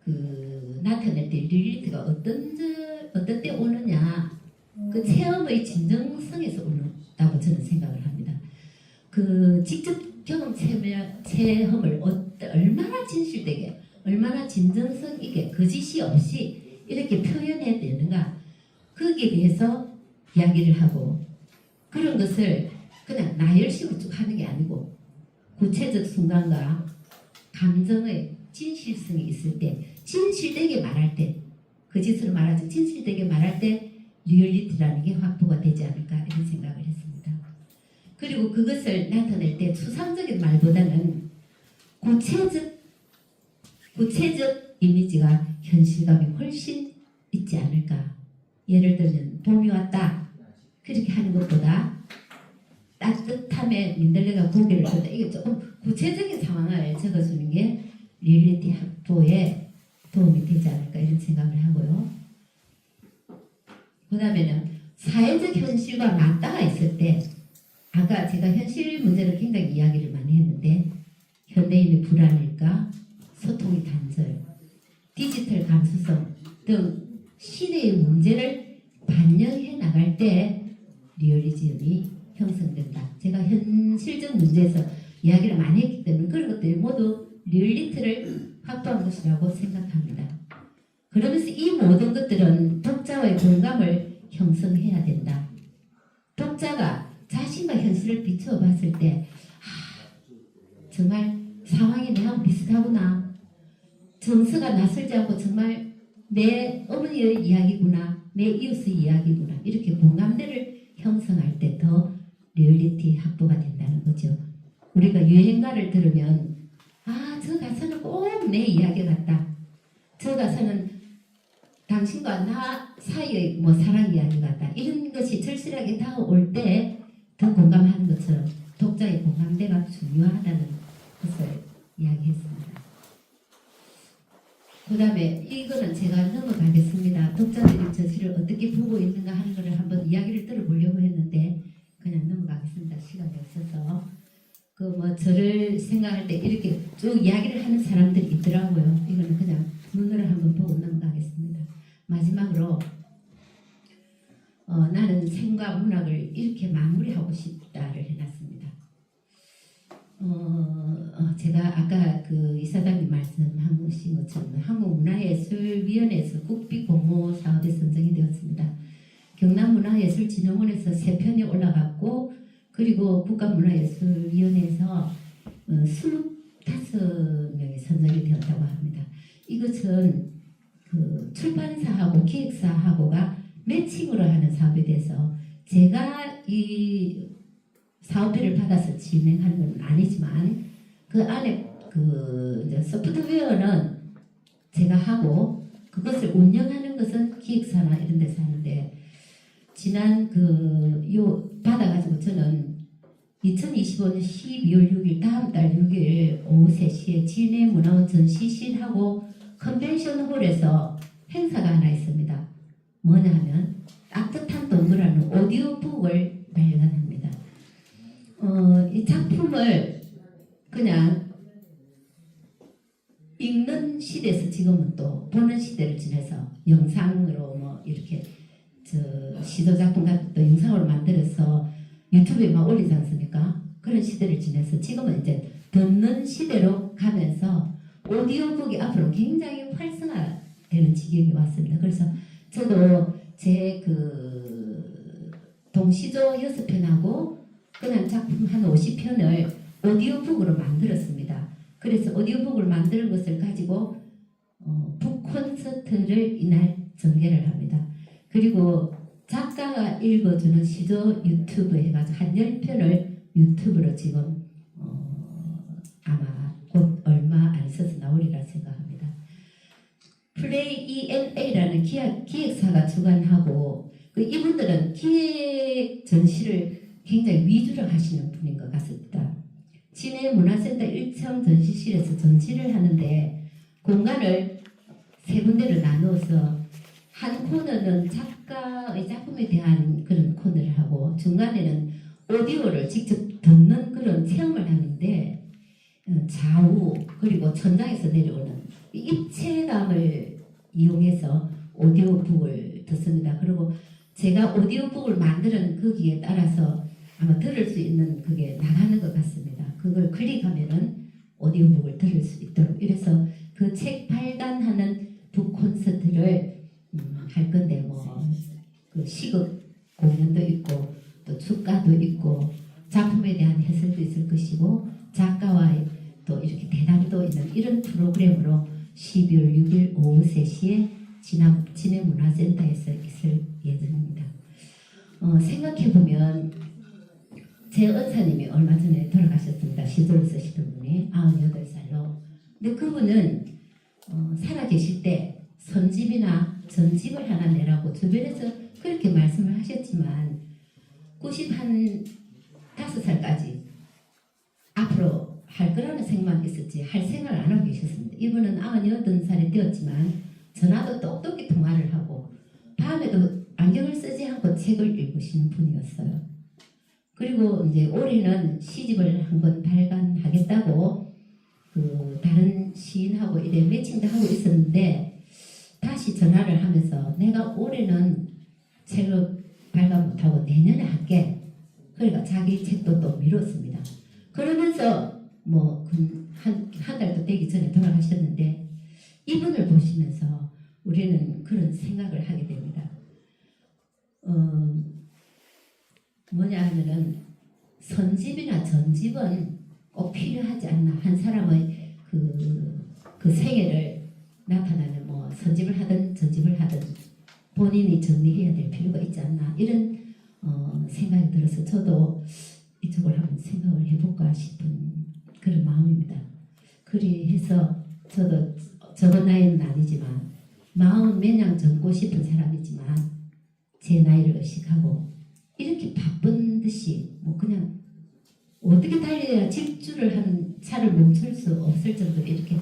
그 나타낼 때 릴리티가 어떤 때 오느냐, 그 체험의 진정성에서 온다고 저는 생각을 합니다. 그 직접 경험 체험을 얼마나 진실되게, 얼마나 진정성 있게 거짓이 없이 이렇게 표현해야 되는가, 거기에 대해서 이야기를 하고, 그런 것을 그냥 나열식으로 쭉 하는 게 아니고 구체적 순간과 감정의 진실성이 있을 때, 진실되게 말할 때, 거짓으로 말하지 진실되게 말할 때 리얼리티라는 게 확보가 되지 않을까 이런 생각을 했습니다. 그리고 그것을 나타낼 때 추상적인 말보다는 구체적 이미지가 현실감이 훨씬 있지 않을까. 예를 들면 봄이 왔다 그렇게 하는 것보다 따뜻함에 민들레가 고개를 든다, 이게 조금 구체적인 상황을 적어주는 게 리얼리티 확보에 도움이 되지 않을까 이런 생각을 하고요. 그 다음에는 사회적 현실과 맞닿아 있을 때, 아까 제가 현실 문제를 굉장히 이야기를 많이 했는데, 현대인의 불안일까, 소통의 단절, 디지털 감수성 등 시대의 문제를 반영해 나갈 때 리얼리즘이 형성된다. 제가 현실적 문제에서 이야기를 많이 했기 때문에 그런 것들이 모두 리얼리티를 확보한 것이라고 생각합니다. 그러면서 이 모든 것들은 독자와의 공감을 형성해야 된다. 독자가 자신과 현실을 비추어 봤을 때 정말 상황이 나하고 비슷하구나, 정서가 낯설지 않고 정말 내 어머니의 이야기구나, 내 이웃의 이야기구나, 이렇게 공감대를 형성할 때 더 리얼리티 확보가 된다는 거죠. 우리가 여행가를 들으면 저 가사는 꼭 내 이야기 같다, 저 가사는 당신과 나 사이의 사랑 이야기 같다, 이런 것이 절실하게 다가올 때 더 공감하는 것처럼 독자의 공감대가 중요하다는 것을 이야기했습니다. 그 다음에 이거는 제가 넘어가겠습니다. 독자들이 저시를 어떻게 보고 있는가 하는 것을 한번 이야기를 들어보려고 했는데 그냥 넘어가겠습니다. 시간이 없어서. 그 뭐 저를 생각할 때 이렇게 쭉 이야기를 하는 사람들이 있더라고요. 이거는 그냥 눈으로 한번 보고 넘어가겠습니다. 마지막으로 나는 생과 문학을 이렇게 마무리하고 싶다를 해놨습니다. 제가 아까 그 이사장님 말씀한 것처럼 한국문화예술위원회에서 국비 공모 사업에 선정이 되었습니다. 경남문화예술진흥원에서 3편이 올라갔고 그리고 국가문화예술위원회에서 25명이 선정이 되었다고 합니다. 이것은 그 출판사하고 기획사하고가 매칭으로 하는 사업에 대해서 제가 이 사업비를 받아서 진행하는 건 아니지만 그 안에 그 이제 소프트웨어는 제가 하고 그것을 운영하는 것은 기획사나 이런 데서 하는데 지난 요 받아가지고 저는 2025년 12월 6일 다음 달 6일 오후 3시에 진해문화원 전시실하고 컨벤션홀에서 행사가 하나 있습니다. 뭐냐 하면 따뜻한 동굴하는 오디오북을 발간합니다. 이 작품을 그냥 읽는 시대에서 지금은 또 보는 시대를 지내서 영상으로 뭐 이렇게 시도작품 같은 또 영상으로 만들어서 유튜브에 막 올리지 않습니까? 그런 시대를 지내서 지금은 이제 듣는 시대로 가면서 오디오북이 앞으로 굉장히 활성화되는 지경이 왔습니다. 그래서 저도 제 동시조 6편하고 그냥 작품 한 50편을 오디오북으로 만들었습니다. 그래서 오디오북을 만드는 것을 가지고 북 콘서트를 이날 전개를 합니다. 그리고 작가가 읽어주는 시조 유튜브 해가지고 한 10편을 유튜브로 지금 아마 곧 얼마 안 있어서 나오리라 생각합니다. 플레이 ENA라는 기획사가 주관하고 이분들은 기획 전시를 굉장히 위주로 하시는 분인 것 같습니다. 진해문화센터 1층 전시실에서 전시를 하는데 공간을 3군데로 나누어서 한 코너는 작가의 작품에 대한 그런 코너를 하고 중간에는 오디오를 직접 듣는 그런 체험을 하는데 좌우 그리고 천장에서 내려오는 입체감을 이용해서 오디오북을 듣습니다. 그리고 제가 오디오북을 만드는 거기에 따라서 아마 들을 수 있는 그게 나가는 것 같습니다. 그걸 클릭하면은 오디오북을 들을 수 있도록 이래서 그 책 발간하는 북 콘서트를 할 건데 그 시극 공연도 있고 또 축가도 있고 작품에 대한 해설도 있을 것이고 작가와의 또 이렇게 대담도 있는 이런 프로그램으로 12월 6일 오후 3시에 진해문화센터에서 있을 예정입니다. 생각해보면 제 은사님이 얼마 전에 돌아가셨습니다. 시조를 쓰시던 분이 98살로. 근데 그분은 살아계실 때 선집이나 전집을 하나 내라고 주변에서 그렇게 말씀을 하셨지만 95살까지 앞으로 할 거라는 생각만 있었지 할 생각을 안 하고 계셨습니다. 이분은 98살이 되었지만 전화도 똑똑히 통화를 하고 밤에도 안경을 쓰지 않고 책을 읽으시는 분이었어요. 그리고 이제 올해는 시집을 한 권 발간하겠다고 다른 시인하고 이래 매칭도 하고 있었는데 다시 전화를 하면서 내가 올해는 책을 발간 못하고 내년에 할게. 그러니까 자기 책도 또 미뤘습니다. 그러면서 한 달도 되기 전에 돌아가셨는데 이분을 보시면서 우리는 그런 생각을 하게 됩니다. 뭐냐 하면은 선집이나 전집은 꼭 필요하지 않나. 한 사람의 그 생애를 나타나는 선집을 하든 전집을 하든 본인이 정리해야 될 필요가 있지 않나. 이런 생각이 들어서 저도 이쪽을 한번 생각을 해볼까 싶은 그런 마음입니다. 그리해서 저도 적은 나이는 아니지만 마음 매냥 젊고 싶은 사람이지만 제 나이를 의식하고 이렇게 바쁜 듯이 그냥 어떻게 달려야 질주를 하는 차를 멈출 수 없을 정도로 이렇게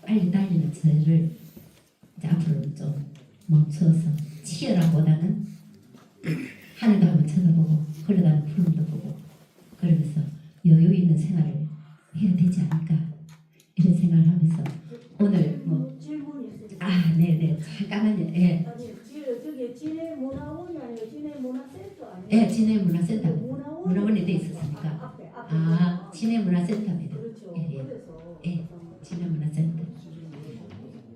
빨리 달리는 저를 이제 앞으로는 좀 멈춰서 치열하보다는 하늘도 한번 쳐다보고 흘러가는 구름도 보고 그러면서 여유 있는 생활을 해야 되지 않을까 이런 생각을 하면서 오늘 뭐 질문이 있어요. 네네 잠깐만요. 예, 아니, 저기 진해문화원이 아니고 진해문화센터 아니에요? 예, 진해문화센터 문화원 문화원에 돼 있었습니까? 앞에 진해문화센터입니다. 그렇죠. 예, 예. 그래서 예, 진해문화센터.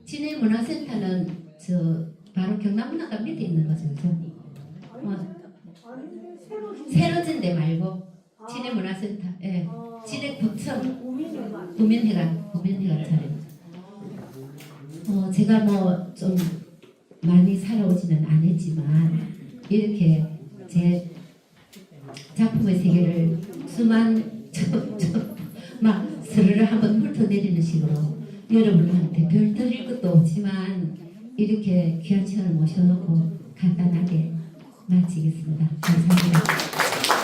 진해문화센터는 저 바로 경남문화관 밑에 있는 거죠, 그죠? 아닌데 새로 새로 진 데 말고 아, 진해문화센터. 예, 아, 진해구청 구민회관. 구민회관 차례. 제가 뭐 좀 많이 살아오지는 않았지만 이렇게 제 작품의 세계를 수만 막 스르르 한번 훑어내리는 식으로 여러분한테 별 드릴 것도 없지만 이렇게 귀한 시간을 모셔놓고 간단하게 마치겠습니다. 감사합니다.